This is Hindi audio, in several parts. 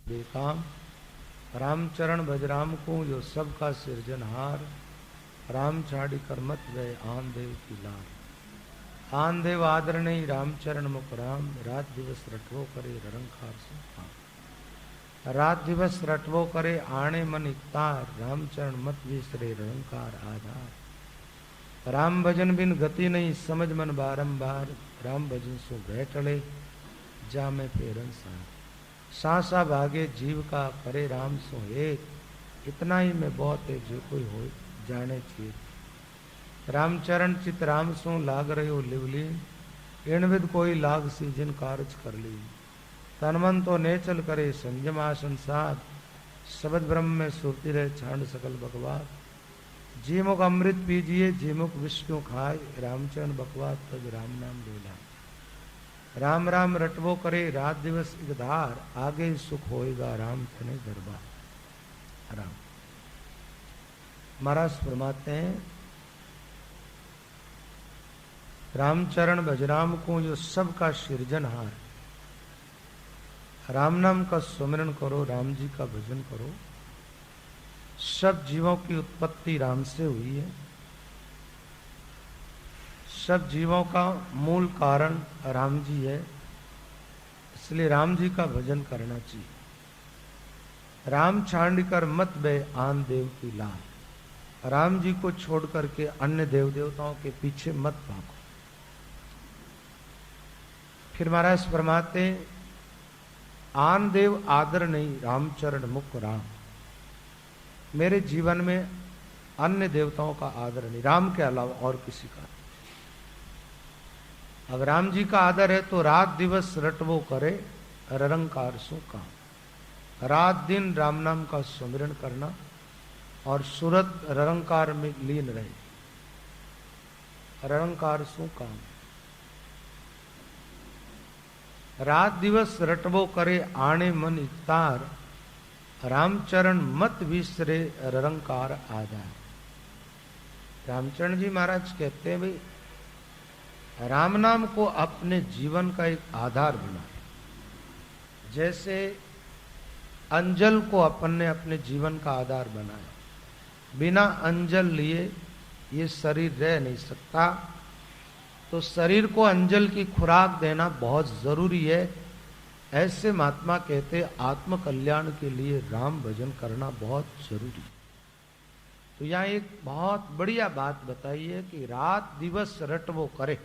बेकाम। रामचरण भज राम को जो सबका सिरजनहार। राम छाड़ी कर मत गए आन देव की लार। आन देव आदर नहीं रामचरण मुख राम। रात दिवस रटवो करे ररंकार सुखाम। रात दिवस रटवो करे आणे मन इकतार। रामचरण मत विसरे ररंकार आधार। राम भजन बिन गति नहीं समझ मन बारंबार। राम भजन सो भय टले जा में फेरन सार। सांसा भागे जीव का करे राम सो एक। इतना ही में बहुत है जो कोई हो जाने चेत। रामचरण चित राम सो लाग रहो लिवलीन। इणविद कोई लाग सी जिन कारज कर ली। तनमन तो नेचल करे संयम आसन साध। शब्द ब्रह्म में सुरती रहे छांड सकल बकवाद। जी मुख अमृत पीजिए जी मुख विष क्यों खाए। रामचरण बकवाद तज राम नाम डोला। राम राम रटवो करे रात दिवस इकधार। आगे सुख होएगा राम तने दरबार। राम महाराज फरमाते हैं रामचरण भजराम को जो सबका सृजनहार। राम नाम का सुमिरन करो राम जी का भजन करो। सब जीवों की उत्पत्ति राम से हुई है। सब जीवों का मूल कारण राम जी है। इसलिए राम जी का भजन करना चाहिए। राम छांड कर मत बे आन देव की लाल। राम जी को छोड़ करके अन्य देव देवताओं के पीछे मत भागो। फिर महाराज फरमाते आन देव आदर नहीं रामचरण मुख राम। मेरे जीवन में अन्य देवताओं का आदर नहीं, राम के अलावा और किसी का। अब राम जी का आदर है तो रात दिवस रटवो करे ररंकार सु काम। रात दिन राम नाम का सुमिरन करना और सूरत ररंकार में लीन रहे। ररंकार सु काम। रात दिवस रटवो करे आणे मन इकतार। रामचरण मत विसरे ररंकार आधार। रामचरण जी महाराज कहते हैं भाई राम नाम को अपने जीवन का एक आधार बनाए। जैसे अंजल को अपन ने अपने जीवन का आधार बनाया। बिना अंजल लिए ये शरीर रह नहीं सकता। तो शरीर को अंजल की खुराक देना बहुत जरूरी है। ऐसे महात्मा कहते आत्म कल्याण के लिए राम भजन करना बहुत जरूरी है। तो यहाँ एक बहुत बढ़िया बात बताई है कि रात दिवस रटवो करे।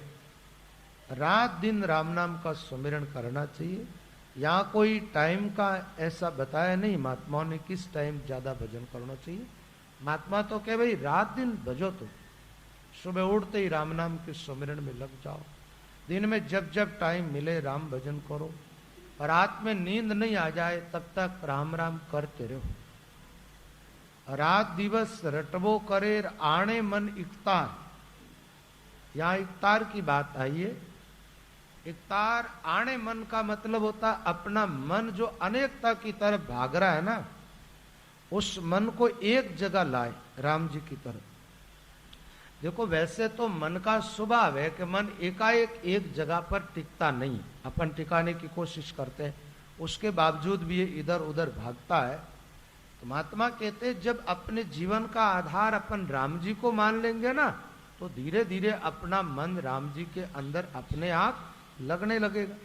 रात दिन राम नाम का सुमिरन करना चाहिए। यहाँ कोई टाइम का ऐसा बताया नहीं महात्माओं ने किस टाइम ज्यादा भजन करना चाहिए। महात्मा तो कहे भाई रात दिन भजो। तो सुबह उठते ही राम नाम के सुमिरन में लग जाओ। दिन में जब जब टाइम मिले राम भजन करो। रात में नींद नहीं आ जाए तब तक राम राम करते रहो। रात दिवस रटवो करे आणे मन इकतार। यहां इकतार की बात आई है। इकतार आणे मन का मतलब होता अपना मन जो अनेकता की तरफ भाग रहा है ना, उस मन को एक जगह लाए राम जी की तरफ। देखो वैसे तो मन का स्वभाव है कि मन एकाएक एक जगह पर टिकता नहीं। अपन टिकाने की कोशिश करते हैं, उसके बावजूद भी ये इधर उधर भागता है। तो महात्मा कहते हैं जब अपने जीवन का आधार अपन राम जी को मान लेंगे ना, तो धीरे धीरे अपना मन राम जी के अंदर अपने आप लगने लगेगा।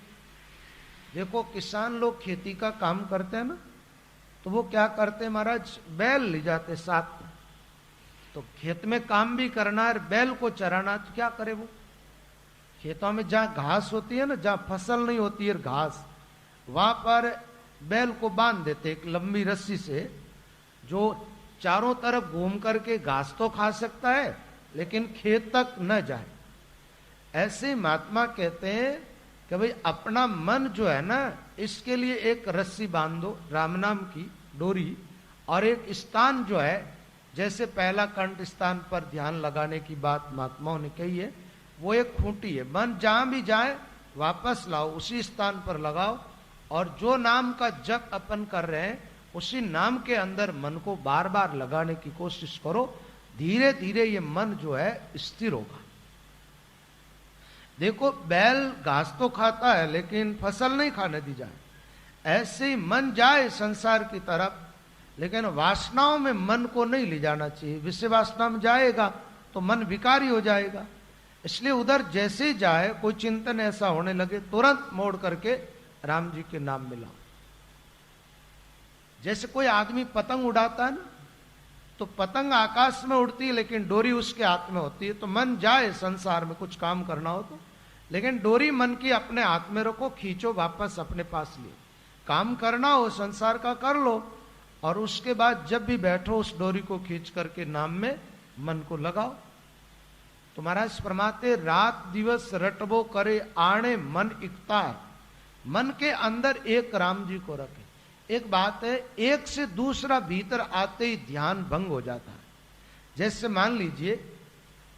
देखो किसान लोग खेती का काम करते हैं ना, तो वो क्या करते हैं महाराज, बैल ले जाते साथ में। तो खेत में काम भी करना है, बैल को चराना, तो क्या करे वो खेतों में जहां घास होती है ना, जहां फसल नहीं होती है घास, वहां पर बैल को बांध देते एक लंबी रस्सी से, जो चारों तरफ घूम करके घास तो खा सकता है लेकिन खेत तक न जाए। ऐसे महात्मा कहते हैं कि भाई अपना मन जो है ना, इसके लिए एक रस्सी बांध दो राम नाम की डोरी। और एक स्थान जो है, जैसे पहला कंठ स्थान पर ध्यान लगाने की बात महात्माओं ने कही है, वो एक खूंटी है। मन जहां भी जाए वापस लाओ, उसी स्थान पर लगाओ। और जो नाम का जप अपन कर रहे हैं, उसी नाम के अंदर मन को बार बार लगाने की कोशिश करो। धीरे धीरे ये मन जो है स्थिर होगा। देखो बैल घास तो खाता है लेकिन फसल नहीं खाने दी जाए। ऐसे ही मन जाए संसार की तरफ, लेकिन वासनाओं में मन को नहीं ले जाना चाहिए। विषय वासना में जाएगा तो मन विकारी हो जाएगा। इसलिए उधर जैसे ही जाए, कोई चिंतन ऐसा होने लगे, तुरंत मोड़ करके राम जी के नाम मिलाओ। जैसे कोई आदमी पतंग उड़ाता है ना, तो पतंग आकाश में उड़ती है लेकिन डोरी उसके हाथ में होती है। तो मन जाए संसार में कुछ काम करना हो तो, लेकिन डोरी मन की अपने हाथ में रखो, खींचो वापस अपने पास लिए। काम करना हो संसार का कर लो, और उसके बाद जब भी बैठो उस डोरी को खींच करके नाम में मन को लगाओ। तो महाराज फरमाते, रात दिवस रटबो करे आणे मन इकतार। मन के अंदर एक राम जी को रखे। एक बात है, एक से दूसरा भीतर आते ही ध्यान भंग हो जाता है। जैसे मान लीजिए,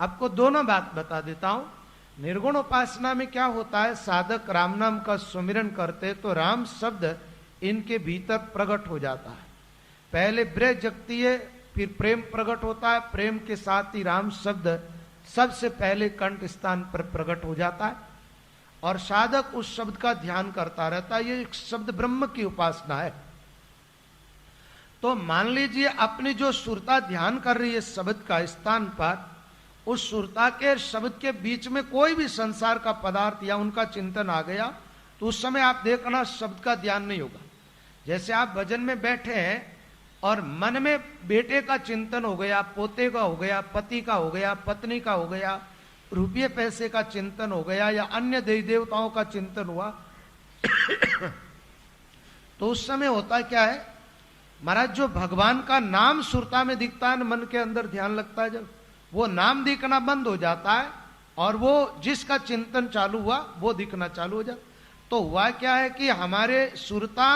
आपको दोनों बात बता देता हूं। निर्गुण उपासना में क्या होता है, साधक राम नाम का सुमिरन करते तो राम शब्द इनके भीतर प्रकट हो जाता है। पहले ब्रह जगती है, फिर प्रेम प्रकट होता है, प्रेम के साथ ही राम शब्द सबसे पहले कंठ स्थान पर प्रकट हो जाता है, और साधक उस शब्द का ध्यान करता रहता है। ये शब्द ब्रह्म की उपासना है। तो मान लीजिए अपनी जो सुरता ध्यान कर रही है शब्द का स्थान पर, उस सुरता के शब्द के बीच में कोई भी संसार का पदार्थ या उनका चिंतन आ गया, तो उस समय आप देखना शब्द का ध्यान नहीं होगा। जैसे आप भजन में बैठे हैं और मन में बेटे का चिंतन हो गया, पोते का हो गया, पति का हो गया, पत्नी का हो गया, रुपये पैसे का चिंतन हो गया, या अन्य देवी देवताओं का चिंतन हुआ, तो उस समय होता क्या है महाराज, जो भगवान का नाम सुरता में दिखता है, मन के अंदर ध्यान लगता है, जब वो नाम दिखना बंद हो जाता है और वो जिसका चिंतन चालू हुआ वो दिखना चालू हो जाता। तो हुआ क्या है कि हमारे सुरता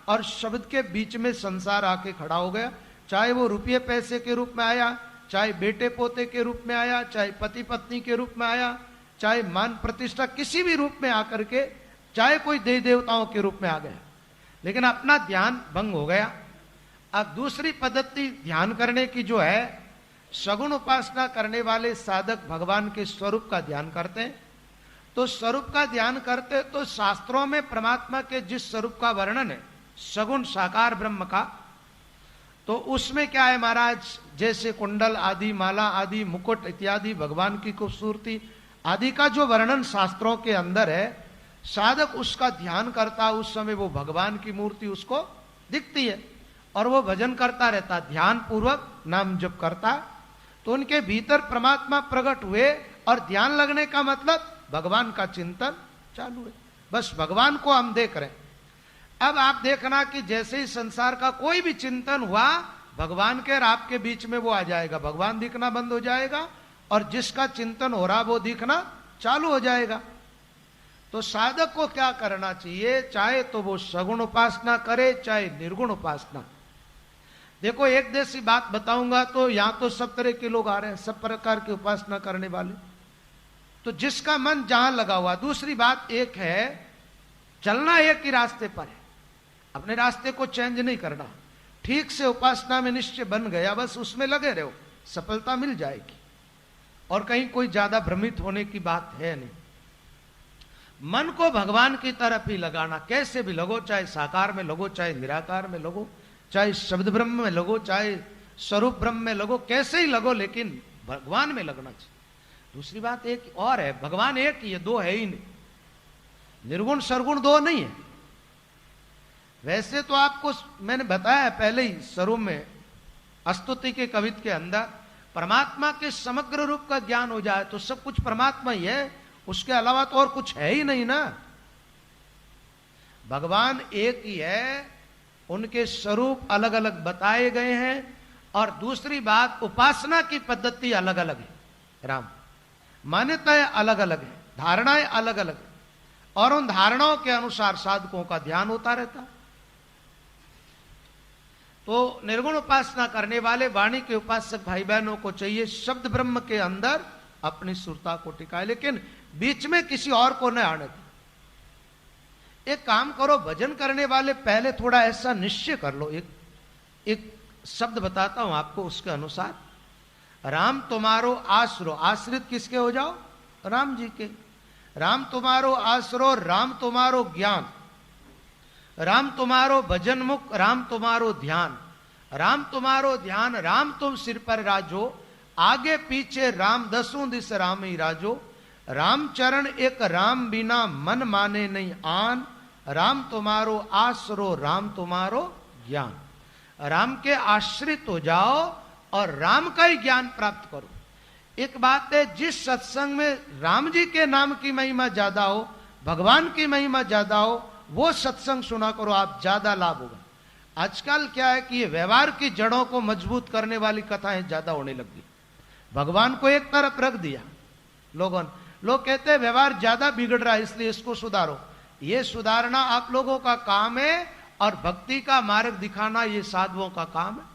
और शब्द के बीच में संसार आके खड़ा हो गया। चाहे वो रुपये पैसे के रूप में आया, चाहे बेटे पोते के रूप में आया, चाहे पति पत्नी के रूप में आया, चाहे मान प्रतिष्ठा किसी भी रूप में आकर के, चाहे कोई देवी देवताओं के रूप में आ गया, लेकिन अपना ध्यान भंग हो गया। अब दूसरी पद्धति ध्यान करने की जो है, सगुण उपासना करने वाले साधक भगवान के स्वरूप का ध्यान करते हैं। तो स्वरूप का ध्यान करते तो शास्त्रों में परमात्मा के जिस स्वरूप का वर्णन है, सगुण साकार ब्रह्म का, तो उसमें क्या है महाराज, जैसे कुंडल आदि, माला आदि, मुकुट इत्यादि, भगवान की खूबसूरती आदि का जो वर्णन शास्त्रों के अंदर है, साधक उसका ध्यान करता, उस समय वो भगवान की मूर्ति उसको दिखती है और वो भजन करता रहता, ध्यान पूर्वक नाम जप करता। तो उनके भीतर परमात्मा प्रकट हुए, और ध्यान लगने का मतलब भगवान का चिंतन चालू है। बस भगवान को हम देख रहे हैं। अब आप देखना कि जैसे ही संसार का कोई भी चिंतन हुआ, भगवान के और आपके बीच में वो आ जाएगा, भगवान दिखना बंद हो जाएगा, और जिसका चिंतन हो रहा वो दिखना चालू हो जाएगा। तो साधक को क्या करना चाहिए, चाहे तो वो सगुण उपासना करे, चाहे निर्गुण उपासना। देखो एक देसी बात बताऊंगा, तो यहां तो सब तरह के लोग आ रहे हैं, सब प्रकार की उपासना करने वाले, तो जिसका मन जहां लगा हुआ। दूसरी बात एक है, चलना एक ही रास्ते पर है, अपने रास्ते को चेंज नहीं करना। ठीक से उपासना में निश्चय बन गया, बस उसमें लगे रहो, सफलता मिल जाएगी, और कहीं कोई ज्यादा भ्रमित होने की बात है नहीं। मन को भगवान की तरफ ही लगाना, कैसे भी लगो, चाहे साकार में लगो, चाहे निराकार में लगो, चाहे शब्द ब्रह्म में लगो, चाहे स्वरूप ब्रह्म में लगो, कैसे ही लगो, लेकिन भगवान में लगना चाहिए। दूसरी बात एक और है, भगवान एक ही है, दो है ही नहीं, निर्गुण सरगुण दो नहीं है। वैसे तो आपको मैंने बताया पहले ही स्वरूप में, स्तुति के कवित के अंदर, परमात्मा के समग्र रूप का ज्ञान हो जाए तो सब कुछ परमात्मा ही है, उसके अलावा तो और कुछ है ही नहीं ना। भगवान एक ही है, उनके स्वरूप अलग अलग बताए गए हैं, और दूसरी बात उपासना की पद्धति अलग अलग है। राम मान्यताएं अलग अलग है, धारणाएं अलग अलग है, और उन धारणाओं के अनुसार साधकों का ध्यान होता रहता है। तो निर्गुण उपासना करने वाले वाणी के उपासक भाई बहनों को चाहिए शब्द ब्रह्म के अंदर अपनी सुरता को टिकाए, लेकिन बीच में किसी और को न आने दे। एक काम करो, भजन करने वाले पहले थोड़ा ऐसा निश्चय कर लो, एक शब्द बताता हूं आपको, उसके अनुसार राम तुम्हारो आसरो, आश्रित किसके हो जाओ, राम जी के। राम तुम्हारो आसरो, राम तुम्हारो ज्ञान, राम तुम्हारो भजन मुख, राम तुम्हारो ध्यान, राम तुम्हारो ध्यान, राम तुम सिर पर राजो, आगे पीछे राम दसों दिस राम ही राजो, राम चरण एक राम बिना मन माने नहीं आन, राम तुम्हारो आसरो, राम तुम्हारो ज्ञान। राम के आश्रित हो जाओ और राम का ही ज्ञान प्राप्त करो। एक बात है, जिस सत्संग में राम जी के नाम की महिमा ज्यादा हो, भगवान की महिमा ज्यादा हो, वो सत्संग सुना करो, आप ज्यादा लाभ होगा। आजकल क्या है कि ये व्यवहार की जड़ों को मजबूत करने वाली कथाएं ज्यादा होने लगी। भगवान को एक तरफ रख दिया लोगों ने। लोग कहते हैं व्यवहार ज्यादा बिगड़ रहा है इसलिए इसको सुधारो। ये सुधारना आप लोगों का काम है और भक्ति का मार्ग दिखाना ये साधुओं का काम है।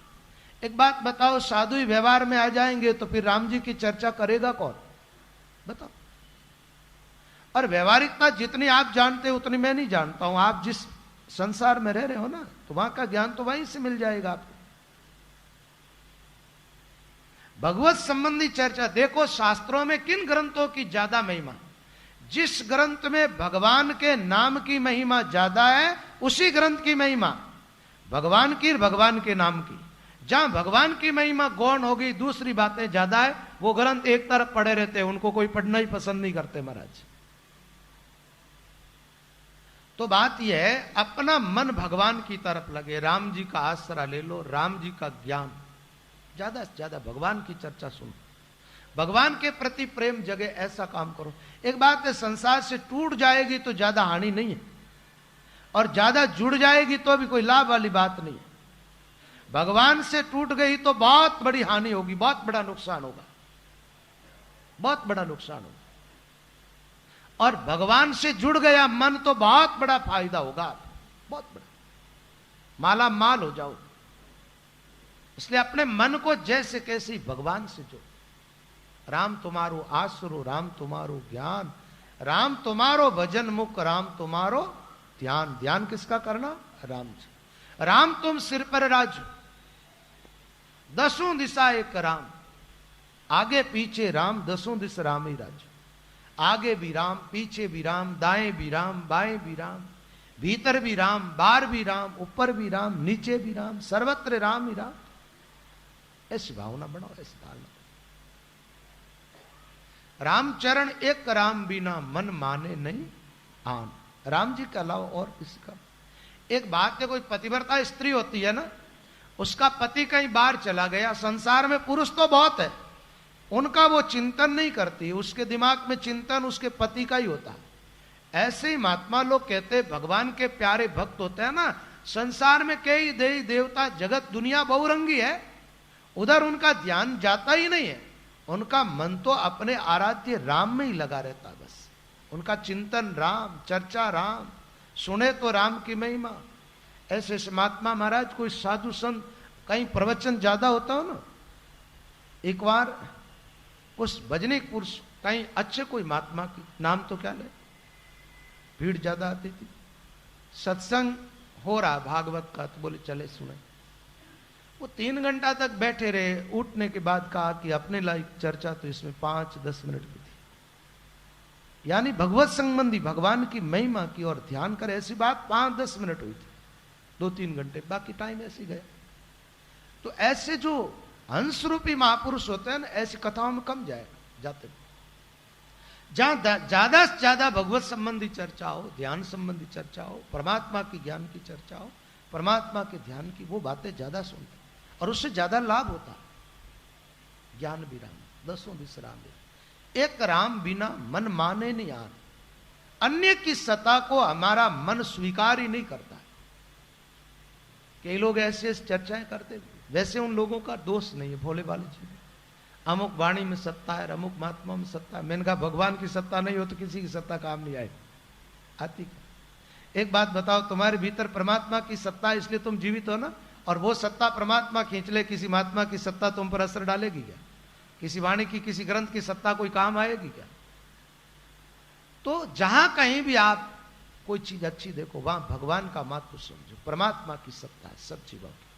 एक बात बताओ, साधु ही व्यवहार में आ जाएंगे तो फिर राम जी की चर्चा करेगा कौन? बताओ। और व्यवहारिकता जितनी आप जानते हो उतनी मैं नहीं जानता हूं। आप जिस संसार में रह रहे हो ना, तो वहां का ज्ञान तो वहीं से मिल जाएगा आपको। भगवत संबंधी चर्चा देखो, शास्त्रों में किन ग्रंथों की ज्यादा महिमा? जिस ग्रंथ में भगवान के नाम की महिमा ज्यादा है उसी ग्रंथ की महिमा भगवान की, भगवान के नाम की। जहां भगवान की महिमा गौण होगी, दूसरी बातें ज्यादा है, वो ग्रंथ एक तरफ पड़े रहते हैं, उनको कोई पढ़ना ही पसंद नहीं करते महाराज। तो बात यह है, अपना मन भगवान की तरफ लगे, राम जी का आसरा ले लो, राम जी का ज्ञान, ज्यादा से ज्यादा भगवान की चर्चा सुनो, भगवान के प्रति प्रेम जगे, ऐसा काम करो। एक बात है, संसार से टूट जाएगी तो ज्यादा हानि नहीं है, और ज्यादा जुड़ जाएगी तो भी कोई लाभ वाली बात नहीं है। भगवान से टूट गई तो बहुत बड़ी हानि होगी, बहुत बड़ा नुकसान होगा, बहुत बड़ा नुकसान होगा। और भगवान से जुड़ गया मन तो बहुत बड़ा फायदा होगा, बहुत बड़ा, माला माल हो जाओ। इसलिए अपने मन को जैसे कैसे भगवान से जोड़ो। राम तुम्हारो आसरो, राम तुम्हारो ज्ञान, राम तुम्हारो भजन मुख, राम तुम्हारो ध्यान। ध्यान किसका करना? राम जी। राम तुम सिर पर राजो, दसों दिशा एक राम, आगे पीछे राम, दसों दिश राम ही राजो। आगे भी राम, पीछे भी राम, दाएं भी राम, बाएं भी राम, भीतर भी राम, बाहर भी राम, ऊपर भी राम, नीचे भी राम, सर्वत्र राम ही राम। ऐसी भावना बनाओ, ऐसी धारणा। रामचरण एक राम बिना मन माने नहीं आन। राम जी के अलावा और किसी का। एक बात है, कोई पतिव्रता स्त्री होती है ना, उसका पति कहीं बाहर चला गया, संसार में पुरुष तो बहुत है, उनका वो चिंतन नहीं करती, उसके दिमाग में चिंतन उसके पति का ही होता है। ऐसे ही महात्मा लोग कहते हैं, भगवान के प्यारे भक्त होते हैं ना, संसार में कई देवी देवता, जगत दुनिया बहुरंगी है, उधर उनका ध्यान जाता ही नहीं है। उनका मन तो अपने आराध्य राम में ही लगा रहता, बस उनका चिंतन राम, चर्चा राम, सुने तो राम की महिमा। ऐसे महात्मा महाराज, कोई साधु संत कहीं प्रवचन ज्यादा होता हो ना, एक बार उस भजनिक पुरुष कहीं अच्छे कोई महात्मा की, नाम तो क्या ले, भीड़ ज्यादा आती थी, सत्संग हो रहा भागवत का, तो बोले चले सुने। वो 3 घंटा तक बैठे रहे, उठने के बाद कहा कि अपने लायक चर्चा तो इसमें 5-10 मिनट की थी, यानी भगवत संबंधी भगवान की महिमा की और ध्यान करे, ऐसी बात 5-10 मिनट हुई थी, 2-3 घंटे, बाकी टाइम ऐसे गया। तो ऐसे जो हंस रूपी महापुरुष होते हैं ना, ऐसी कथाओं में कम जाते। जहां ज्यादा से ज्यादा भगवत संबंधी चर्चा हो, ध्यान संबंधी चर्चा हो, परमात्मा की ज्ञान की चर्चा हो, परमात्मा के ध्यान की, वो बातें ज्यादा सुनते और उससे ज्यादा लाभ होता है। ज्ञान भी राम, दसों दिस राम, एक राम बिना मन माने नहीं आन। अन्य की सत्ता को हमारा मन स्वीकार ही नहीं करता है। कई लोग ऐसे चर्चाएं करते, वैसे उन लोगों का दोष नहीं है, भोले वाले जी, अमुक वाणी में सत्ता है, अमुक महात्मा में सत्ता है। मैंने कहा भगवान की सत्ता नहीं हो तो किसी की सत्ता काम नहीं आएगी, आती। एक बात बताओ, तुम्हारे भीतर परमात्मा की सत्ता है इसलिए तुम जीवित हो ना, और वो सत्ता परमात्मा खींच ले, किसी महात्मा की सत्ता तुम पर असर डालेगी क्या? किसी वाणी की, किसी ग्रंथ की सत्ता कोई काम आएगी क्या? तो जहां कहीं भी आप कोई चीज अच्छी देखो, वहां भगवान का महत्व समझो, परमात्मा की सत्ता है सब जीवों की।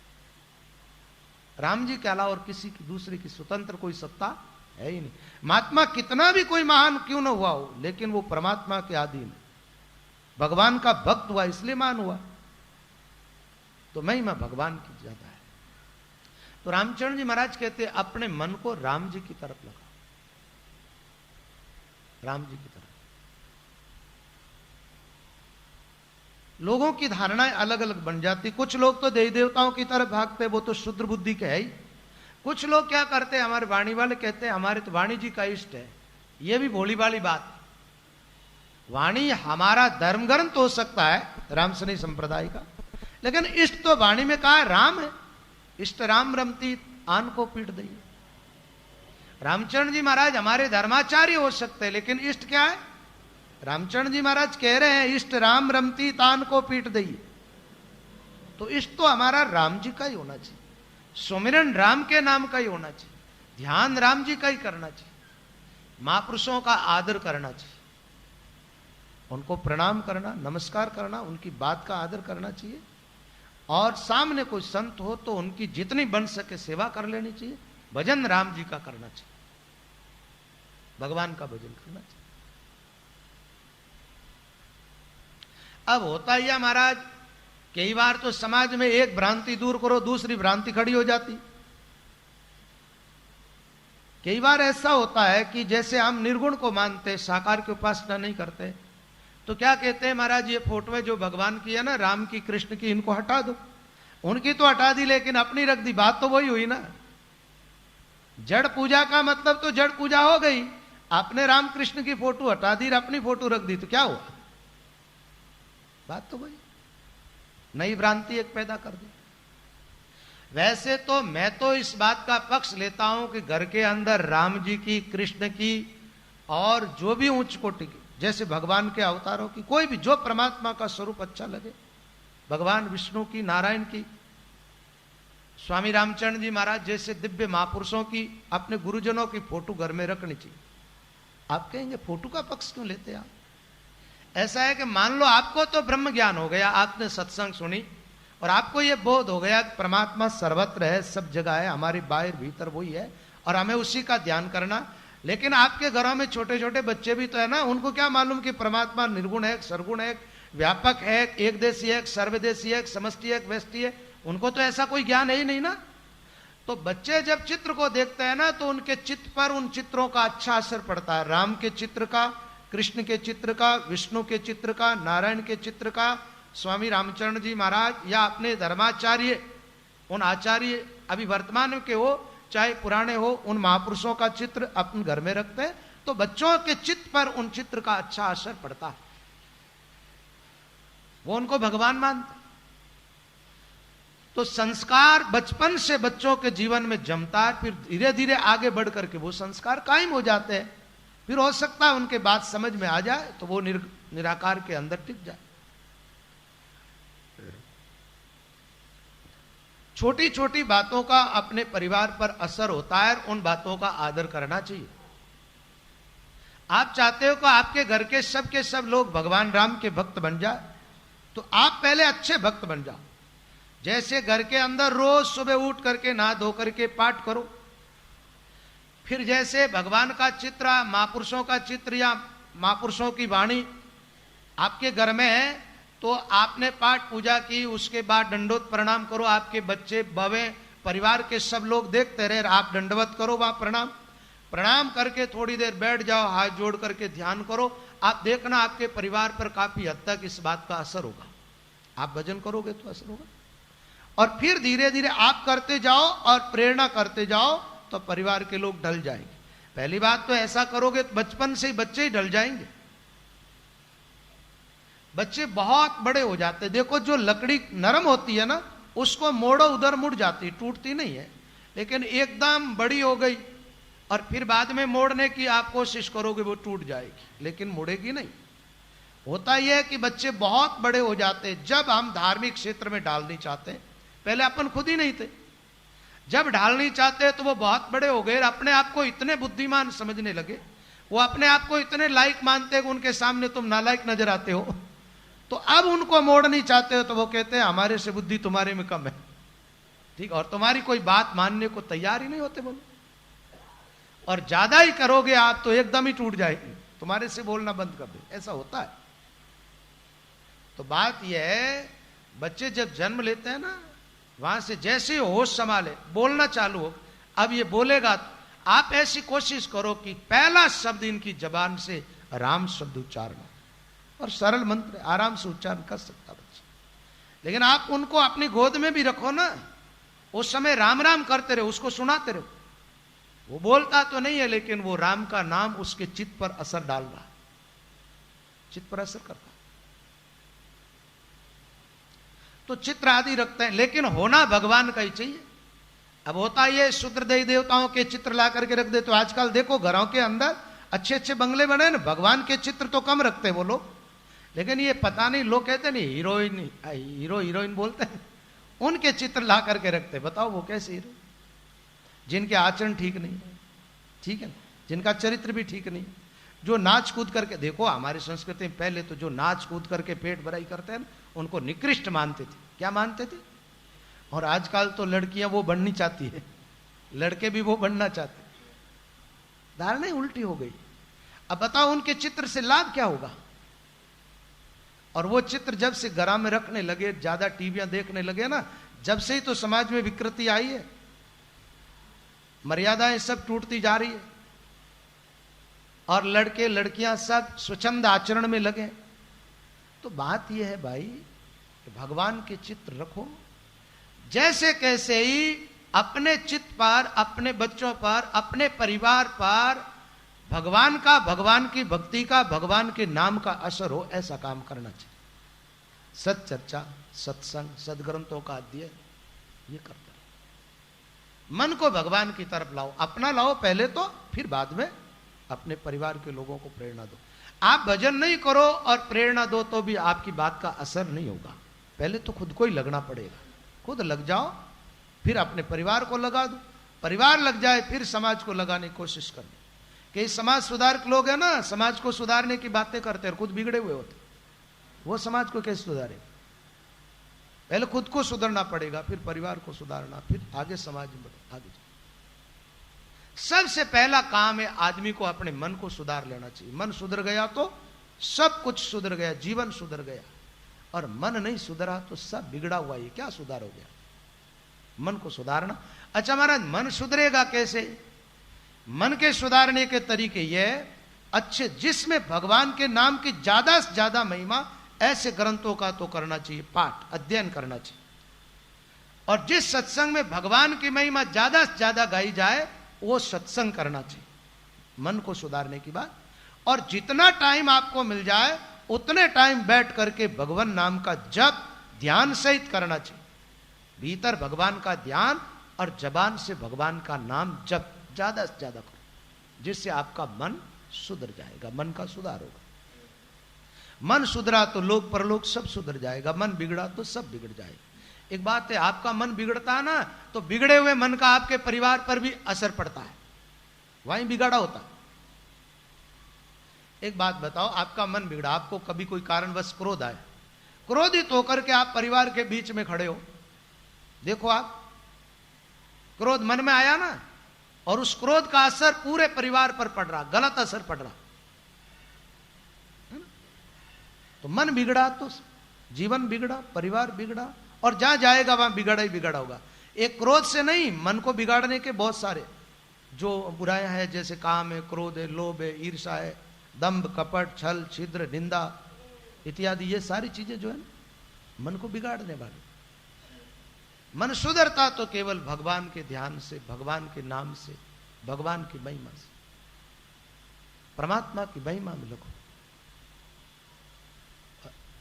राम जी के अलावा और किसी की, दूसरे की स्वतंत्र कोई सत्ता है ही नहीं। महात्मा कितना भी कोई महान क्यों ना हुआ हो, लेकिन वो परमात्मा के अधीन है। भगवान का भक्त हुआ इसलिए महान हुआ, तो महिमा भगवान की ज्यादा है। तो रामचंद्र जी महाराज कहते अपने मन को राम जी की तरफ लगाओ, राम जी की तरफ। लोगों की धारणाएं अलग अलग बन जाती। कुछ लोग तो देवी देवताओं की तरफ भागते, वो तो शुद्र बुद्धि के है ही। कुछ लोग क्या करते हैं, हमारे वाणी वाले कहते हैं हमारे तो वाणी जी का इष्ट है। ये भी भोली वाली बात। वाणी हमारा धर्म ग्रंथ हो सकता है रामसनी संप्रदाय का, लेकिन इष्ट तो वाणी में कहा है राम है। इष्ट राम रमती आन को पीट दई। रामचंद्र जी महाराज हमारे धर्माचार्य हो सकते हैं, लेकिन इष्ट क्या है? रामचंद्र जी महाराज कह रहे हैं इष्ट राम रमती तान को पीट दई। तो इष्ट तो हमारा राम जी का ही होना चाहिए, सुमिरन राम के नाम का ही होना चाहिए, ध्यान राम जी का ही करना चाहिए, महापुरुषों का आदर करना चाहिए, उनको प्रणाम करना, नमस्कार करना, उनकी बात का आदर करना चाहिए। और सामने कोई संत हो तो उनकी जितनी बन सके सेवा कर लेनी चाहिए। भजन राम जी का करना चाहिए, भगवान का भजन करना चाहिए। अब होता ही महाराज कई बार तो समाज में एक भ्रांति दूर करो दूसरी भ्रांति खड़ी हो जाती। कई बार ऐसा होता है कि जैसे हम निर्गुण को मानते, साकार की उपासना नहीं करते, तो क्या कहते हैं महाराज ये फोटो है जो भगवान की है ना, राम की कृष्ण की, इनको हटा दो। उनकी तो हटा दी लेकिन अपनी रख दी। बात तो वही हुई ना, जड़ पूजा का मतलब तो जड़ पूजा हो गई। आपने राम कृष्ण की फोटो हटा दी, अपनी फोटो रख दी, तो क्या हुआ? बात तो वही, नई भ्रांति एक पैदा कर दी। वैसे तो मैं तो इस बात का पक्ष लेता हूं कि घर के अंदर राम जी की, कृष्ण की और जो भी उच्च कोटि की, जैसे भगवान के अवतारों की, कोई भी जो परमात्मा का स्वरूप अच्छा लगे, भगवान विष्णु की, नारायण की, स्वामी रामचंद्र जी महाराज जैसे दिव्य महापुरुषों की, अपने गुरुजनों की फोटो घर में रखनी चाहिए। आप कहेंगे फोटो का पक्ष क्यों लेते आप? ऐसा है कि मान लो आपको तो ब्रह्म ज्ञान हो गया, आपने सत्संग सुनी और आपको यह बोध हो गया कि परमात्मा सर्वत्र है, सब जगह है, हमारे बाहर भीतर वही है और हमें उसी का ध्यान करना। लेकिन आपके घरों में छोटे छोटे बच्चे भी तो है ना, उनको क्या मालूम कि परमात्मा निर्गुण है, सरगुण है, व्यापक है, एक देशी है, सर्वदेशी है, समष्टि है, व्यष्टि है। उनको तो ऐसा कोई ज्ञान है ही नहीं ना। तो बच्चे जब चित्र को देखते हैं ना, तो उनके चित्त पर उन चित्रों का अच्छा असर पड़ता है। राम के चित्र का, कृष्ण के चित्र का, विष्णु के चित्र का, नारायण के चित्र का, स्वामी रामचंद्र जी महाराज या अपने धर्माचार्य, उन आचार्य अभी वर्तमान के हो चाहे पुराने हो, उन महापुरुषों का चित्र अपने घर में रखते हैं, तो बच्चों के चित्त पर उन चित्र का अच्छा असर पड़ता है, वो उनको भगवान मानते। तो संस्कार बचपन से बच्चों के जीवन में जमता है, फिर धीरे धीरे आगे बढ़ करके वो संस्कार कायम हो जाते हैं। फिर हो सकता है उनके बात समझ में आ जाए तो वो निराकार के अंदर टिक जाए। छोटी छोटी बातों का अपने परिवार पर असर होता है, उन बातों का आदर करना चाहिए। आप चाहते हो कि आपके घर के सब लोग भगवान राम के भक्त बन जाए, तो आप पहले अच्छे भक्त बन जाओ। जैसे घर के अंदर रोज सुबह उठ करके नहा धो करके पाठ करो, फिर जैसे भगवान का चित्र, महापुरुषों का चित्र या महापुरुषों की वाणी आपके घर में है, तो आपने पाठ पूजा की, उसके बाद दंडोत प्रणाम करो। आपके बच्चे बवे परिवार के सब लोग देखते रहे, आप दंडवत करो, वहां प्रणाम करके थोड़ी देर बैठ जाओ, हाथ जोड़ करके ध्यान करो। आप देखना आपके परिवार पर काफी हद तक इस बात का असर होगा। आप भजन करोगे तो असर होगा, और फिर धीरे धीरे आप करते जाओ और प्रेरणा करते जाओ, तो परिवार के लोग ढल जाएंगे। पहली बात तो ऐसा करोगे तो बचपन से ही बच्चे ही ढल जाएंगे। बच्चे बहुत बड़े हो जाते, देखो जो लकड़ी नरम होती है ना, उसको मोड़ो उधर मुड़ जाती, टूटती नहीं है। लेकिन एकदम बड़ी हो गई और फिर बाद में मोड़ने की आप कोशिश करोगे, वो टूट जाएगी लेकिन मुड़ेगी नहीं। होता यह है कि बच्चे बहुत बड़े हो जाते जब हम धार्मिक क्षेत्र में डालनी चाहते हैं। पहले अपन खुद ही नहीं थे, जब डालनी चाहते हैं तो वो बहुत बड़े हो गए, अपने आप को इतने बुद्धिमान समझने लगे, वो अपने आप को इतने लायक मानते हैं कि उनके सामने तुम नालायक नजर आते हो। तो अब उनको मोड़नी चाहते हो तो वो कहते हैं हमारे से बुद्धि तुम्हारे में कम है, ठीक, और तुम्हारी कोई बात मानने को तैयार ही नहीं होते बोलो। और ज्यादा ही करोगे आप तो एकदम ही टूट जाएगी, तुम्हारे से बोलना बंद कर दे, ऐसा होता है। तो बात यह है, बच्चे जब जन्म लेते हैं ना, वहां से जैसे ही होश संभाले बोलना चालू हो, अब ये बोलेगा, आप ऐसी कोशिश करो कि पहला शब्द इनकी जबान से राम शब्द उच्चारण हो। और सरल मंत्र आराम से उच्चारण कर सकता बच्चा। लेकिन आप उनको अपनी गोद में भी रखो ना, उस समय राम राम करते रहो, उसको सुनाते रहो। वो बोलता तो नहीं है, लेकिन वो राम का नाम उसके चित्त पर असर डाल रहा है, चित्त पर असर करता है। तो चित्र आदि रखते हैं, लेकिन होना भगवान का ही चाहिए। अब होता ये शूद्र देवी देवताओं के चित्र ला करके रख दे, तो आजकल देखो घरों के अंदर अच्छे अच्छे बंगले बने ना, भगवान के चित्र तो कम रखते वो लोग। लेकिन ये पता नहीं, लोग कहते नहीं हीरोइन, हीरो हीरोइन बोलते हैं, उनके चित्र ला करके रखते। बताओ वो कैसे हीरो, जिनके आचरण ठीक नहीं है, ठीक है, जिनका चरित्र भी ठीक नहीं, जो नाच कूद करके, देखो हमारी संस्कृति में पहले तो जो नाच कूद करके पेट भराई करते हैं उनको निकृष्ट मानते थे। क्या मानते थे? और आजकल तो लड़कियां वो बननी चाहती है, लड़के भी वो बनना चाहते, धारणा ही उल्टी हो गई। अब बताओ उनके चित्र से लाभ क्या होगा? और वो चित्र जब से घरा में रखने लगे, ज्यादा टीवियां देखने लगे ना, जब से ही तो समाज में विकृति आई है, मर्यादाएं सब टूटती जा रही है, और लड़के लड़कियां सब स्वच्छंद आचरण में लगे। तो बात यह है भाई कि भगवान के चित्र रखो, जैसे कैसे ही अपने चित्त पर, अपने बच्चों पर, अपने परिवार पर भगवान का, भगवान की भक्ति का, भगवान के नाम का असर हो, ऐसा काम करना चाहिए। सत चर्चा, सत्संग, सदग्रंथों का अध्ययन ये करता है। मन को भगवान की तरफ लाओ, अपना लाओ पहले तो, फिर बाद में अपने परिवार के लोगों को प्रेरणा दो। आप भजन नहीं करो और प्रेरणा दो तो भी आपकी बात का असर नहीं होगा। पहले तो खुद को ही लगना पड़ेगा, खुद लग जाओ, फिर अपने परिवार को लगा दो, परिवार लग जाए, फिर समाज को लगाने की कोशिश करनी। कि समाज सुधारक लोग हैं ना, समाज को सुधारने की बातें करते हैं, खुद बिगड़े हुए होते, वो समाज को कैसे सुधारे? पहले खुद को सुधरना पड़ेगा, फिर परिवार को सुधारना, फिर आगे समाज में आगे। सबसे पहला काम है आदमी को अपने मन को सुधार लेना चाहिए। मन सुधर गया तो सब कुछ सुधर गया, जीवन सुधर गया। और मन नहीं सुधरा तो सब बिगड़ा हुआ है, क्या सुधार हो गया? मन को सुधारना। अच्छा महाराज, मन सुधरेगा कैसे? मन के सुधारने के तरीके ये अच्छे, जिसमें भगवान के नाम की ज्यादा से ज्यादा महिमा, ऐसे ग्रंथों का तो करना चाहिए, पाठ अध्ययन करना चाहिए। और जिस सत्संग में भगवान की महिमा ज्यादा से ज्यादा गाई जाए, वो सत्संग करना चाहिए मन को सुधारने की बात। और जितना टाइम आपको मिल जाए उतने टाइम बैठ करके भगवान नाम का जप ध्यान सहित करना चाहिए। भीतर भगवान का ध्यान और जबान से भगवान का नाम जप ज्यादा से ज्यादा करो, जिससे आपका मन सुधर जाएगा, मन का सुधार होगा। मन सुधरा तो लोक परलोक सब सुधर जाएगा, मन बिगड़ा तो सब बिगड़ जाएगा। एक बात है, आपका मन बिगड़ता है ना, तो बिगड़े हुए मन का आपके परिवार पर भी असर पड़ता है, वहीं बिगाड़ा होता। एक बात बताओ, आपका मन बिगड़ा, आपको कभी कोई कारणवश क्रोध आए, क्रोधित होकर के आप परिवार के बीच में खड़े हो, देखो आप क्रोध मन में आया ना, और उस क्रोध का असर पूरे परिवार पर पड़ रहा, गलत असर पड़ रहा है ना? तो मन बिगड़ा तो जीवन बिगड़ा, परिवार बिगड़ा, और जहां जाएगा वहां बिगड़ा ही बिगड़ा होगा। एक क्रोध से नहीं, मन को बिगाड़ने के बहुत सारे जो बुराइयां हैं, जैसे काम है, क्रोध है, लोभ है, ईर्षा है, दंभ, कपट, छल, छिद्र, निंदा इत्यादि, ये सारी चीजें जो है मन को बिगाड़ने वाली। मन सुधरता तो केवल भगवान के ध्यान से, भगवान के नाम से, भगवान की महिमा से, परमात्मा की महिमा में लगो।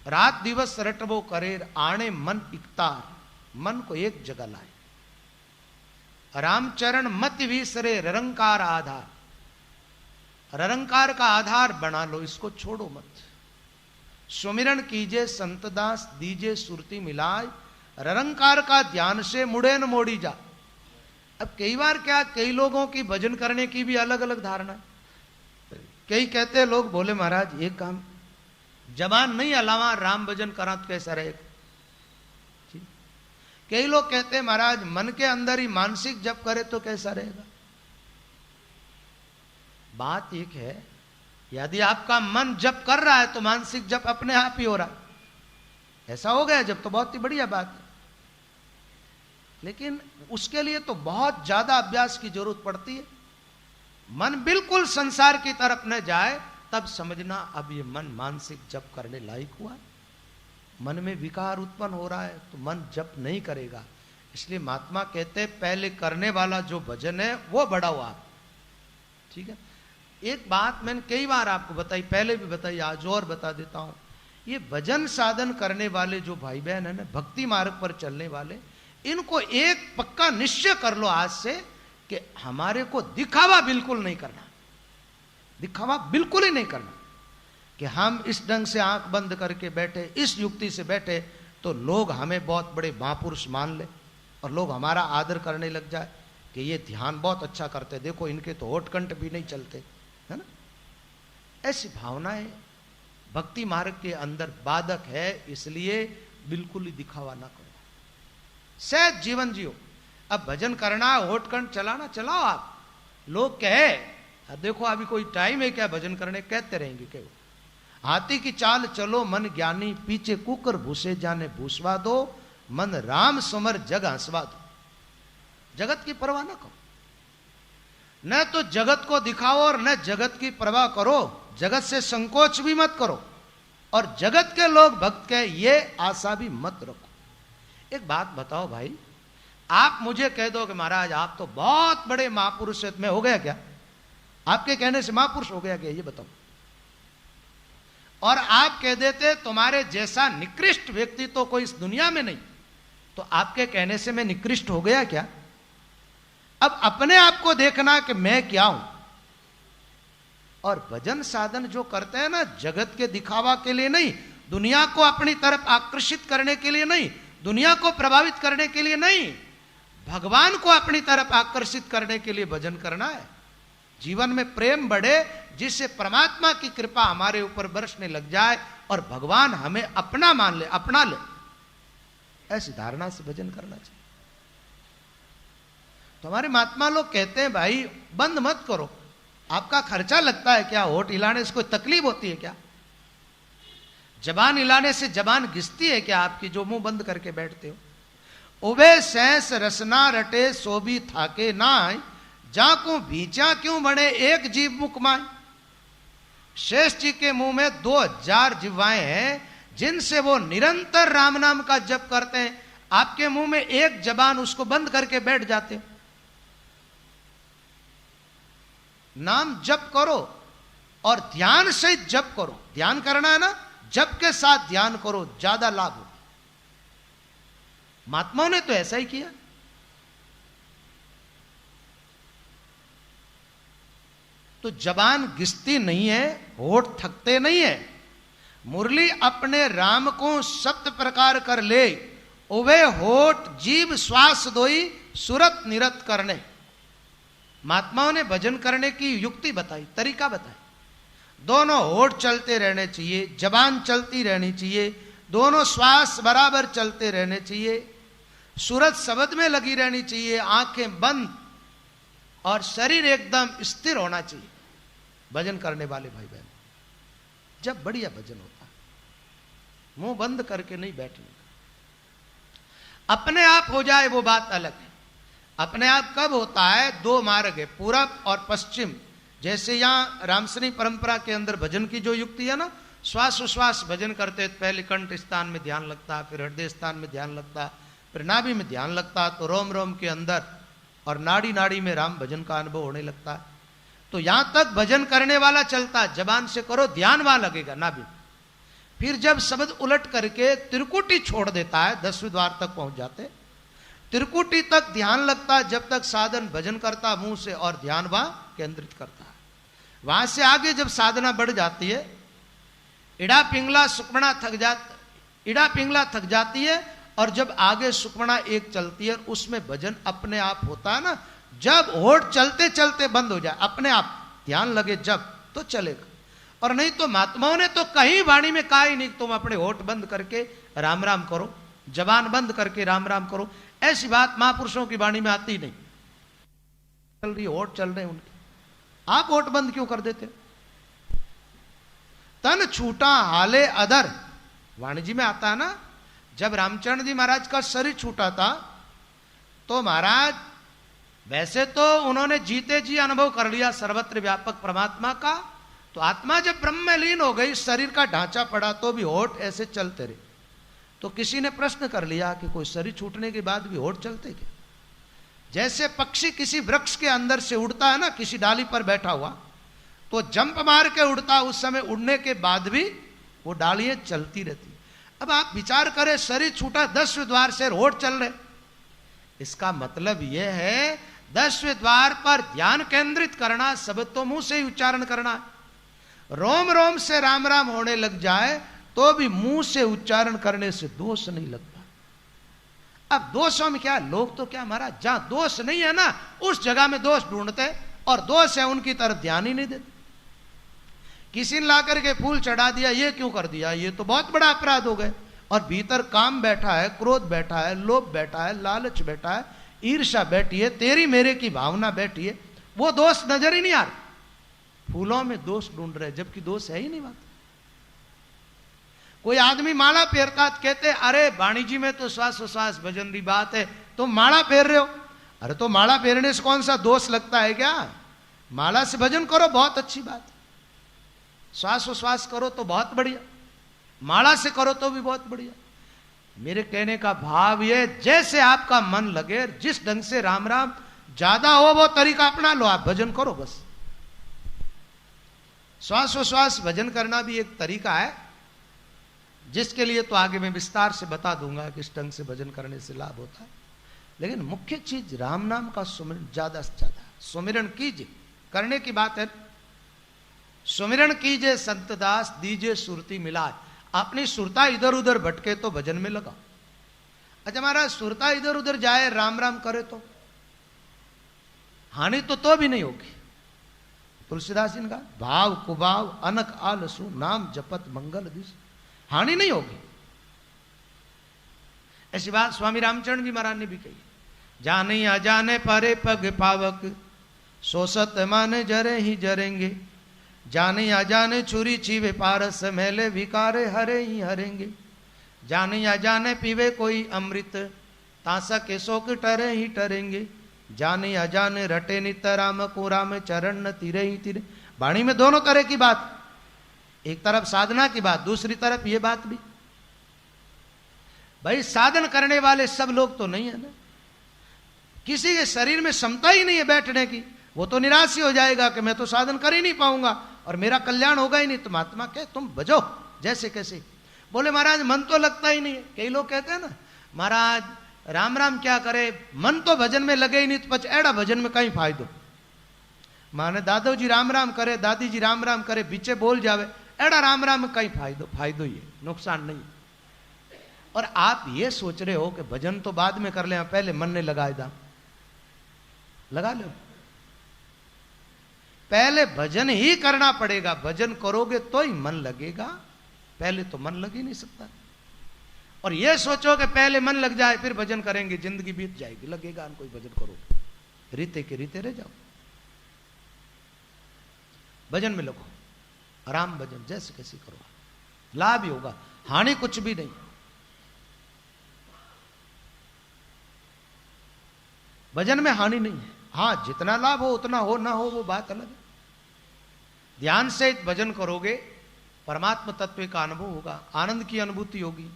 रात दिवस रटबो करेर, आणे मन इकतार, मन को एक जगह लाए। रामचरण मत विसरे, ररंकार आधार, ररंकार का आधार बना लो, इसको छोड़ो मत। सुमिरन कीजे संतदास, दीजे सुरती मिलाए, ररंकार का ध्यान से मुड़े न मोड़ी जा। अब कई बार क्या, कई लोगों की भजन करने की भी अलग अलग धारणा। कई कहते हैं लोग, बोले महाराज एक काम, जबान नहीं अलावा राम भजन करा तो कैसा रहेगा? कई लोग कहते हैं महाराज मन के अंदर ही मानसिक जप करे तो कैसा रहेगा? बात एक है, यदि आपका मन जप कर रहा है तो मानसिक जप अपने आप ही हो रहा है, ऐसा हो गया जब तो बहुत ही बढ़िया बात है। लेकिन उसके लिए तो बहुत ज्यादा अभ्यास की जरूरत पड़ती है। मन बिल्कुल संसार की तरफ न जाए, तब समझना अब ये मन मानसिक जप करने लायक हुआ। मन में विकार उत्पन्न हो रहा है तो मन जप नहीं करेगा। इसलिए महात्मा कहते हैं पहले करने वाला जो भजन है वो बड़ा हुआ। ठीक है, एक बात मैंने कई बार आपको बताई, पहले भी बताई, आज और बता देता हूं। ये भजन साधन करने वाले जो भाई बहन है ना, भक्ति मार्ग पर चलने वाले, इनको एक पक्का निश्चय कर लो आज से कि हमारे को दिखावा बिल्कुल नहीं करना, दिखावा बिल्कुल ही नहीं करना कि हम इस ढंग से आंख बंद करके बैठे, इस युक्ति से बैठे तो लोग हमें बहुत बड़े महापुरुष मान ले और लोग हमारा आदर करने लग जाए कि ये ध्यान बहुत अच्छा करते, देखो इनके तो होठ कंठ भी नहीं चलते, है ना। ऐसी भावनाएं भक्ति मार्ग के अंदर बाधक है, इसलिए बिल्कुल ही दिखावा ना करो, सहज जीवन जियो। अब भजन करना, होठ कंठ चलाना, चलाओ आप। लोग कहे देखो अभी कोई टाइम है क्या भजन करने, कहते रहेंगे क्यों। हाथी की चाल चलो मन ज्ञानी, पीछे कुकर भूसे जाने भूसवा दो, मन राम सुमर जग हंसवा दो। जगत की परवाह ना करो, न तो जगत को दिखाओ और न जगत की परवाह करो, जगत से संकोच भी मत करो और जगत के लोग भक्त के ये आशा भी मत रखो। एक बात बताओ भाई, आप मुझे कह दो कि महाराज आप तो बहुत बड़े महापुरुष हैं, मैं हो गया क्या? आपके कहने से महापुरुष हो गया क्या, ये बताओ। और आप कह देते तुम्हारे जैसा निकृष्ट व्यक्ति तो कोई इस दुनिया में नहीं, तो आपके कहने से मैं निकृष्ट हो गया क्या? अब अपने आप को देखना कि मैं क्या हूं। और भजन साधन जो करते हैं ना, जगत के दिखावा के लिए नहीं, दुनिया को अपनी तरफ आकर्षित करने के लिए नहीं, दुनिया को प्रभावित करने के लिए नहीं, भगवान को अपनी तरफ आकर्षित करने के लिए भजन करना है। जीवन में प्रेम बढ़े, जिससे परमात्मा की कृपा हमारे ऊपर बरसने लग जाए और भगवान हमें अपना मान ले, अपना ले, ऐसी धारणा से भजन करना चाहिए। तो हमारे महात्मा लोग कहते हैं भाई बंद मत करो, आपका खर्चा लगता है क्या? होठ हिलाने से कोई तकलीफ होती है क्या? जबान हिलाने से जबान घिसती है क्या आपकी, जो मुंह बंद करके बैठते हो? उबे सैंस रसना रटे सोबी थाके नाय, जाको भीचा क्यों बने एक जीव मुख माय। शेष जी के मुंह में 2000 जिह्वाएं हैं जिनसे वो निरंतर राम नाम का जप करते हैं, आपके मुंह में एक जबान, उसको बंद करके बैठ जाते हो। नाम जप करो और ध्यान से जप करो, ध्यान करना है ना, जप के साथ ध्यान करो, ज्यादा लाभ हो। महात्माओं ने तो ऐसा ही किया। तो जबान घिसती नहीं है, होठ थकते नहीं है, मुरली अपने राम को सप्त प्रकार कर ले, उवे होठ जीव श्वास दोई सुरत निरत करने। महात्माओं ने भजन करने की युक्ति बताई, तरीका बताई। दोनों होठ चलते रहने चाहिए, जबान चलती रहनी चाहिए, दोनों श्वास बराबर चलते रहने चाहिए, सूरत शब्द में लगी रहनी चाहिए, आंखें बंद और शरीर एकदम स्थिर होना चाहिए। भजन करने वाले भाई बहन, जब बढ़िया भजन होता है, मुंह बंद करके नहीं बैठने का। अपने आप हो जाए वो बात अलग है। अपने आप कब होता है? 2 मार्ग है, पूरब और पश्चिम। जैसे यहां रामसनी परंपरा के अंदर भजन की जो युक्ति है ना, श्वास उश्वास भजन करते, पहले कंठ स्थान में ध्यान लगता है, फिर हृदय स्थान में ध्यान लगता है, फिर नाभि में ध्यान लगता है, तो रोम रोम के अंदर और नाड़ी नाड़ी में राम भजन का अनुभव होने लगता है। तो यहां तक भजन करने वाला चलता है, जबान से करो, ध्यान वहां लगेगा नाभि। फिर जब शब्द उलट करके त्रिकुटी छोड़ देता है, 10वें द्वार तक पहुंच जाते, त्रिकुटी तक ध्यान लगता है, जब तक साधन भजन करता मुंह से और ध्यान वहां केंद्रित करता है। वहां से आगे जब साधना बढ़ जाती है, इड़ा पिंगला सुकमणा थक जाती है, और जब आगे सुकमणा एक चलती है, उसमें भजन अपने आप होता है ना। जब होठ चलते चलते बंद हो जाए, अपने आप ध्यान लगे जब, तो चलेगा। और नहीं तो महात्माओं ने तो कहीं वाणी में कहा ही नहीं तुम अपने होठ बंद करके राम राम करो, जबान बंद करके राम राम करो। ऐसी बात महापुरुषों की वाणी में आती नहीं। चल रही होठ चल रहे उनके, आप होठ बंद क्यों कर देते? तन छूटा हाले अदर, वाणी जी में आता है ना, जब रामचंद्र जी महाराज का शरीर छूटा था तो महाराज वैसे तो उन्होंने जीते जी अनुभव कर लिया सर्वत्र व्यापक परमात्मा का, तो आत्मा जब ब्रह्म में लीन हो गई, शरीर का ढांचा पड़ा तो भी होठ ऐसे चलते रहे। तो किसी ने प्रश्न कर लिया कि कोई शरीर छूटने के बाद भी होठ चलते क्या? जैसे पक्षी किसी वृक्ष के अंदर से उड़ता है ना, किसी डाली पर बैठा हुआ, तो जंप मार के उड़ता, उस समय उड़ने के बाद भी वो डालियां चलती रहती। अब आप विचार करें, शरीर छूटा, 10वें द्वार से होठ चल रहे, इसका मतलब यह है 10वें द्वार पर ध्यान केंद्रित करना, शब्द तो मुंह से ही उच्चारण करना। रोम रोम से राम राम होने लग जाए तो भी मुंह से उच्चारण करने से दोष नहीं लगता। अब दोषों में क्या, लोग तो क्या महाराज, जहां दोष नहीं है ना उस जगह में दोष ढूंढते, और दोष है उनकी तरफ ध्यान ही नहीं देते। किसी ने ला करके फूल चढ़ा दिया, ये क्यों कर दिया, ये तो बहुत बड़ा अपराध हो गए, और भीतर काम बैठा है, क्रोध बैठा है, लोभ बैठा है, लालच बैठा है, ईर्ष्या बैठी है, तेरी मेरे की भावना बैठी है, वो दोष नजर ही नहीं आ रहा। फूलों में दोष ढूंढ रहे जबकि दोष है ही नहीं बात। कोई आदमी माला फेरता, कहते अरे वाणी जी में तो श्वास श्वास भजन की बात है, तुम माला फेर रहे हो। अरे तो माला फेरने से कौन सा दोष लगता है क्या? माला से भजन करो, बहुत अच्छी बात है। श्वास श्वास करो तो बहुत बढ़िया, माला से करो तो भी बहुत बढ़िया। मेरे कहने का भाव ये, जैसे आपका मन लगे, जिस ढंग से राम राम ज्यादा हो वो तरीका अपना लो, आप भजन करो बस। श्वास श्वास भजन करना भी एक तरीका है, जिसके लिए तो आगे मैं विस्तार से बता दूंगा किस ढंग से भजन करने से लाभ होता है। लेकिन मुख्य चीज राम नाम का सुमिरन ज्यादा से ज्यादा सुमिरन कीजिए, करने की बात है। सुमिरन कीजिए संत दास, दीजिए सुरती मिलाए। अपनी सुरता इधर उधर भटके तो भजन में लगाओ। अच्छा हमारा सुरता इधर उधर जाए, राम राम करे तो हानि तो भी नहीं होगी। तुलसीदास जी ने कहा, भाव कुभाव अनक आलसु नाम जपत मंगल दिस, हानि नहीं होगी। ऐसी बात स्वामी रामचरण जी महाराज ने भी कही, जाने अजाने परे पग पावक, सोसत माने जरे ही जरेंगे, जाने अजाने छुरी छीवे पारस, मैले विकारे हरे ही हरेंगे, जाने अजाने पीवे कोई अमृत, तासा के शोक टरे ही टरेंगे, जाने अजाने रटे नित राम को राम चरण न तिरे ही तिरे। वाणी में दोनों तरह की बात, एक तरफ साधना की बात, दूसरी तरफ ये बात भी। भाई साधन करने वाले सब लोग तो नहीं है ना, किसी के शरीर में क्षमता ही नहीं है बैठने की, वो तो निराश ही हो जाएगा कि मैं तो साधन कर ही नहीं पाऊंगा और मेरा कल्याण होगा ही नहीं। तो महात्मा कहे तुम बजो जैसे कैसे। बोले महाराज मन तो लगता ही नहीं है। कई लोग कहते हैं ना महाराज राम राम क्या करे, मन तो भजन में लगे ही नहीं, तो पच एड़ा भजन में कहीं फायदो। माने दादो जी राम राम करे, दादी जी राम राम करे, बीचे बोल जावे, एड़ा राम राम में कहीं फायदो, फायदो ही है, नुकसान नहीं। और आप ये सोच रहे हो कि भजन तो बाद में कर ले, पहले मन ने लगाए दा, लगा लो। पहले भजन ही करना पड़ेगा, भजन करोगे तो ही मन लगेगा, पहले तो मन लग ही नहीं सकता। और ये सोचो कि पहले मन लग जाए फिर भजन करेंगे, जिंदगी बीत जाएगी, लगेगा कोई भजन करोगे, रीते के रीते रह जाओ। भजन में लगो, आराम भजन जैसे कैसे करो, लाभ ही होगा, हानि कुछ भी नहीं। भजन में हानि नहीं है, हाँ जितना लाभ हो उतना हो, ना हो वो बात अलग है। ध्यान से भजन करोगे परमात्मा तत्व का अनुभव होगा, आनंद की अनुभूति होगी,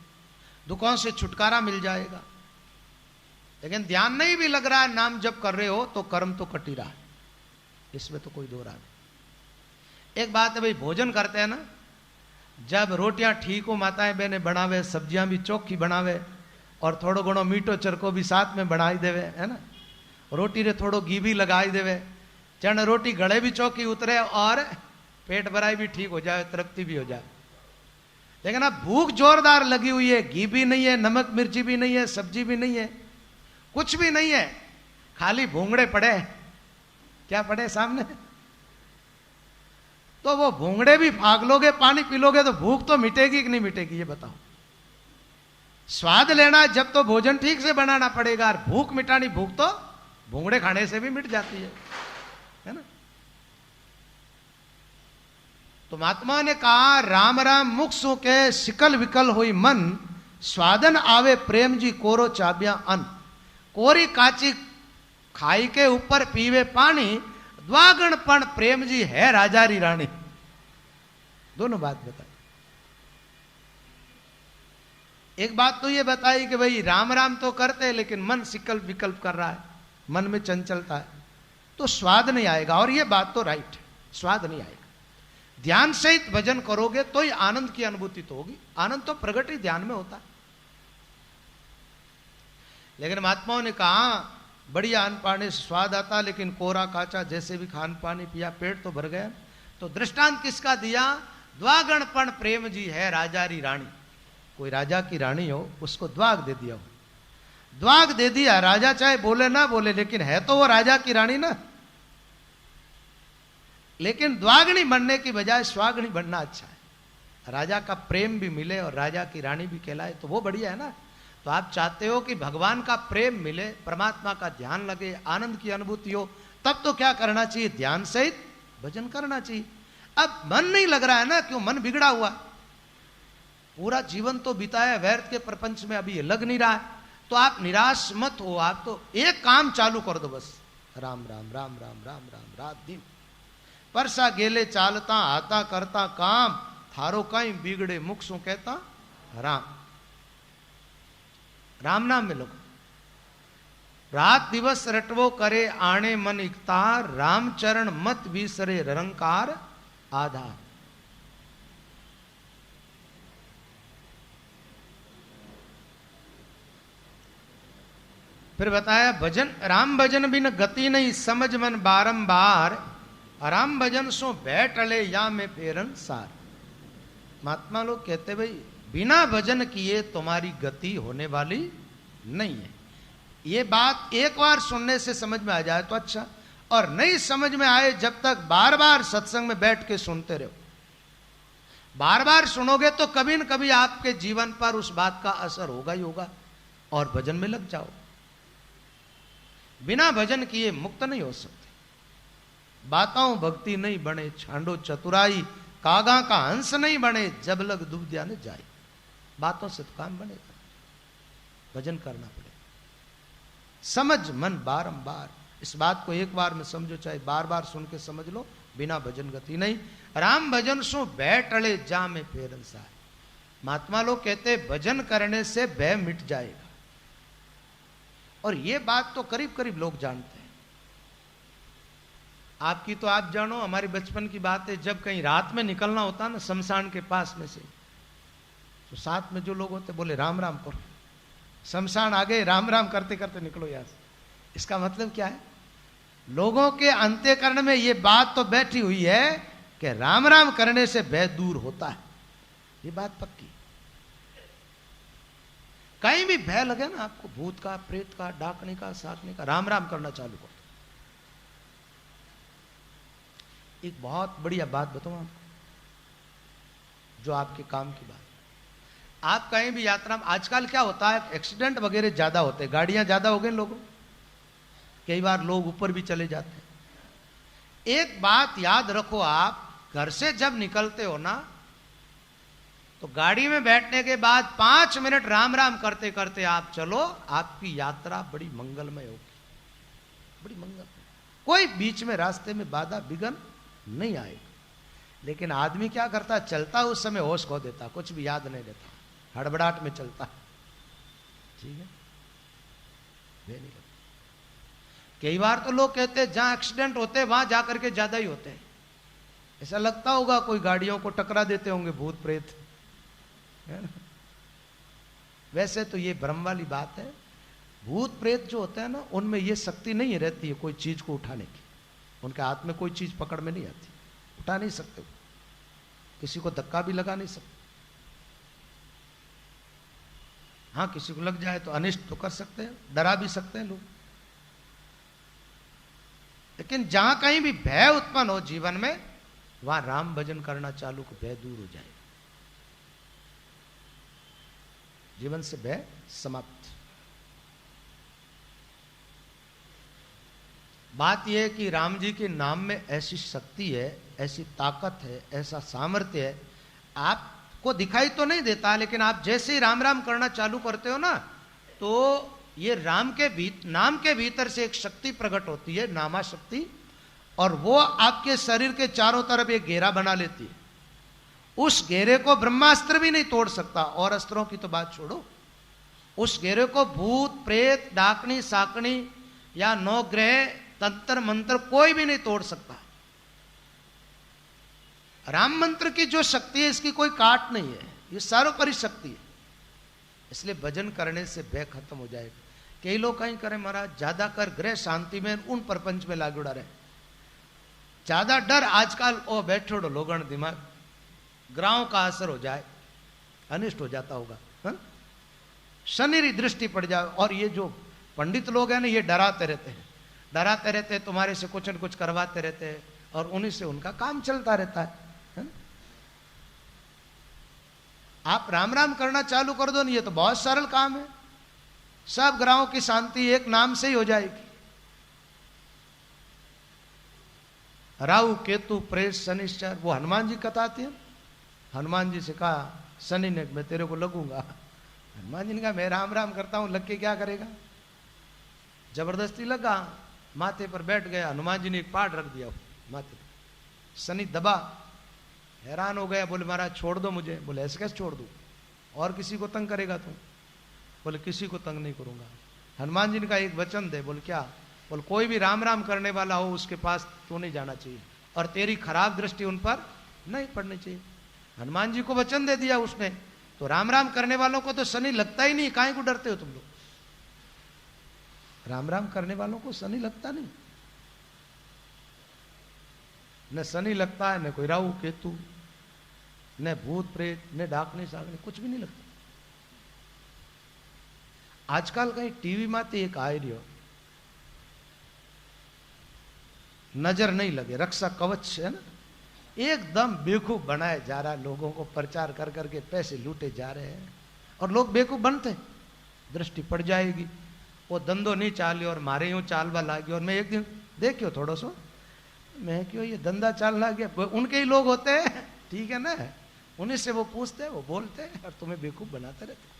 दुखों से छुटकारा मिल जाएगा। लेकिन ध्यान नहीं भी लग रहा है, नाम जब कर रहे हो तो कर्म तो कट ही रहा है, इसमें तो कोई दो राय नहीं। एक बात है भाई, भोजन करते हैं ना, जब रोटियां ठीक हो माताएं बहने बनावे, सब्जियां भी चोखी बनावे और थोड़ो घणो मीठो चरको भी साथ में बनाई देवे, है ना, रोटी रे थोड़ो घी भी लगाई देवे, चण रोटी गले भी चौकी उतरे और पेट भराई भी ठीक हो जाए, तृप्ति भी हो जाए। लेकिन अब भूख जोरदार लगी हुई है, घी भी नहीं है, नमक मिर्ची भी नहीं है, सब्जी भी नहीं है, कुछ भी नहीं है, खाली भूंगड़े पड़े, क्या पड़े सामने, तो वो भूंगड़े भी फाग लोगे, पानी पी लोगे तो भूख तो मिटेगी कि नहीं मिटेगी, ये बताओ। स्वाद लेना जब तो भोजन ठीक से बनाना पड़ेगा, और भूख मिटानी, भूख तो भूंगड़े खाने से भी मिट जाती है ना। तो महात्मा ने कहा, राम राम मुख सो के सिकल विकल हुई मन, स्वादन आवे प्रेम जी कोरो चाबिया अन। कोरी काची खाई के ऊपर पीवे पानी, द्वागणपण प्रेम जी है राजा री रानी। दोनों बात बताई। एक बात तो ये बताई कि भाई राम राम तो करते हैं लेकिन मन सिकल्प विकल्प कर रहा है, मन में चंचलता है, तो स्वाद नहीं आएगा। और ये बात तो राइट है, स्वाद नहीं आएगा। ध्यान सहित भजन करोगे तो ही आनंद की अनुभूति तो होगी। आनंद तो प्रगट ही ध्यान में होता है। लेकिन महात्माओं ने कहा बढ़िया अन्न पानी से स्वाद आता, लेकिन कोरा काचा जैसे भी खान पानी पिया पेट तो भर गया। तो दृष्टांत किसका दिया? द्वागणपण प्रेम जी है राजा री रानी। कोई राजा की रानी हो, उसको द्वाग दे दिया हो, द्वाग दे दिया। राजा चाहे बोले ना बोले, लेकिन है तो वो राजा की रानी ना। लेकिन द्वागणी बनने की बजाय स्वागणी बनना अच्छा है। राजा का प्रेम भी मिले और राजा की रानी भी कहलाए तो वो बढ़िया है ना। तो आप चाहते हो कि भगवान का प्रेम मिले, परमात्मा का ध्यान लगे, आनंद की अनुभूति हो, तब तो क्या करना चाहिए? ध्यान सहित भजन करना चाहिए। अब मन नहीं लग रहा है ना, क्यों? मन बिगड़ा हुआ। पूरा जीवन तो बिताया व्यर्थ के प्रपंच में, अभी ये लग नहीं रहा है। तो आप निराश मत हो। आप तो एक काम चालू कर दो बस, राम राम राम राम राम राम रात दिन। परसा गेले चालता आता करता काम, थारो कहीं बिगड़े मुख सु कहता राम। राम नाम में लोग रात दिवस रटवो करे आणे मन इकतार, रामचरण मत विसरे निरंकार आधार। फिर बताया भजन राम भजन बिन गति नहीं, समझ मन बारंबार, राम भजन सो बैठ अले या में फेरन सार। महात्मा लोग कहते भाई बिना भजन किए तुम्हारी गति होने वाली नहीं है। ये बात एक बार सुनने से समझ में आ जाए तो अच्छा, और नहीं समझ में आए जब तक बार बार सत्संग में बैठ के सुनते रहो। बार बार सुनोगे तो कभी न कभी आपके जीवन पर उस बात का असर होगा ही होगा, और भजन में लग जाओ। बिना भजन किए मुक्त नहीं हो सकते। बाताओं भक्ति नहीं बने, छांडो चतुराई, कागा का हंस नहीं बने, जब लग दुबदिया न जाए। बातों से तो काम बनेगा, भजन करना पड़ेगा। समझ मन बारंबार, इस बात को एक बार में समझो, चाहे बार बार सुन के समझ लो। बिना भजन गति नहीं, राम भजन सो बैठ अड़े जा में फेरन सार। महात्मा लोग कहते भजन करने से भय मिट जाएगा, और ये बात तो करीब करीब लोग जानते हैं। आपकी तो आप जानो, हमारी बचपन की बात है, जब कहीं रात में निकलना होता ना शमशान के पास में से, तो साथ में जो लोग होते बोले राम राम करो। शमशान आ गए, राम राम करते करते निकलो यहां से। इसका मतलब क्या है? लोगों के अंतःकरण में ये बात तो बैठी हुई है कि राम राम करने से भय दूर होता है। ये बात पक्की। कहीं भी भय लगे ना आपको, भूत का, प्रेत का, डाकने का, साकने का, राम राम करना चालू करो। एक बहुत बढ़िया बात बताऊं आपको, जो आपके काम की बात। आप कहीं भी यात्रा में, आजकल क्या होता है, एक्सीडेंट वगैरह ज्यादा होते हैं, गाड़ियां ज्यादा हो गई लोगों, कई बार लोग ऊपर भी चले जाते हैं। एक बात याद रखो, आप घर से जब निकलते हो ना, तो गाड़ी में बैठने के बाद 5 मिनट राम राम करते करते आप चलो, आपकी यात्रा बड़ी मंगलमय होगी, बड़ी मंगलमय। कोई बीच में रास्ते में बाधा विघ्न नहीं आएगा। लेकिन आदमी क्या करता, चलता उस समय होश खो देता, कुछ भी याद नहीं रहता, हड़बड़ाहट में चलता। ठीक है, नहीं। कई बार तो लोग कहते हैं जहां एक्सीडेंट होते हैं वहां जाकर के ज्यादा ही होते हैं। ऐसा लगता होगा कोई गाड़ियों को टकरा देते होंगे भूत प्रेत, है ना? वैसे तो ये भ्रम वाली बात है। भूत प्रेत जो होते हैं ना, उनमें ये शक्ति नहीं रहती है कोई चीज को उठाने की। उनके हाथ में कोई चीज पकड़ में नहीं आती, उठा नहीं सकते, किसी को धक्का भी लगा नहीं सकते। हाँ, किसी को लग जाए तो अनिष्ट तो कर सकते हैं, डरा भी सकते हैं लोग। लेकिन जहां कहीं भी भय उत्पन्न हो जीवन में, वहां राम भजन करना चालू को भय दूर हो जाएगा, जीवन से भय समाप्त। बात यह है कि राम जी के नाम में ऐसी शक्ति है, ऐसी ताकत है, ऐसा सामर्थ्य है, आपको दिखाई तो नहीं देता, लेकिन आप जैसे ही राम राम करना चालू करते हो ना, तो ये नाम के भीतर से एक शक्ति प्रकट होती है, नामा शक्ति, और वो आपके शरीर के चारों तरफ एक घेरा बना लेती है। उस घेरे को ब्रह्मास्त्र भी नहीं तोड़ सकता, और अस्त्रों की तो बात छोड़ो। उस घेरे को भूत प्रेत डाकनी साकनी या नौ ग्रह तंत्र मंत्र कोई भी नहीं तोड़ सकता। राम मंत्र की जो शक्ति है इसकी कोई काट नहीं है, ये सर्वोपरि शक्ति है। इसलिए भजन करने से भय खत्म हो जाएगा। कई लोग कहीं करें महाराज, ज्यादा कर ग्रह शांति में उन प्रपंच में लाग उड़ा रहे, ज्यादा डर आजकल ओ बैठो लोगण दिमाग, ग्रहों का असर हो जाए, अनिष्ट हो जाता होगा, शनि की दृष्टि पड़ जाए। और ये जो पंडित लोग हैं ना, ये डराते रहते हैं, तुम्हारे से कुछ न कुछ करवाते रहते हैं, और उन्हीं से उनका काम चलता रहता है। आप राम राम करना चालू कर दो, नहीं ये तो बहुत सरल काम है, सब ग्रहों की शांति एक नाम से ही हो जाएगी। राहु केतु प्रेस शनिश्चर, वो हनुमान जी कथा आती है। हनुमान जी से कहा शनि ने, मैं तेरे को लगूंगा। हनुमान जी ने कहा मैं राम राम करता हूं, लग के क्या करेगा। जबरदस्ती लगा, माथे पर बैठ गया। हनुमान जी ने एक पाठ रख दिया माथे पर, शनि दबा, हैरान हो गया, बोले महाराज छोड़ दो मुझे। बोले ऐसे कैसे छोड़ दूं, और किसी को तंग करेगा तुम। बोले किसी को तंग नहीं करूंगा। हनुमान जी ने कहा एक वचन दे। बोले क्या। बोले कोई भी राम राम करने वाला हो उसके पास तो नहीं जाना चाहिए, और तेरी खराब दृष्टि उन पर नहीं पड़नी चाहिए। हनुमान जी को वचन दे दिया उसने, तो राम राम करने वालों को तो शनि लगता ही नहीं। काहे को डरते हो तुम लोग, राम राम करने वालों को शनि लगता नहीं। न शनि लगता है, न कोई राहु केतु, न भूत प्रेत, न डाकनी साकनी, कुछ भी नहीं लगता। आजकल कहीं टीवी माते एक आई रही हो, नजर नहीं लगे, रक्षा कवच है ना, एकदम बेवकूफ बनाए जा रहा है, लोगों को प्रचार कर करके पैसे लूटे जा रहे हैं, और लोग बेवकूफ बनते, दृष्टि पड़ जाएगी, वो धंधो नहीं चालियो और मारे यूं चालवा लागी। और मैं एक दिन देखियो थोड़ा सो, मैं क्यों ये धंधा चाल ला गया, उनके ही लोग होते हैं, ठीक है ना, उन्हीं से वो पूछते, वो बोलते, और तुम्हें बेवकूफ बनाते रहते।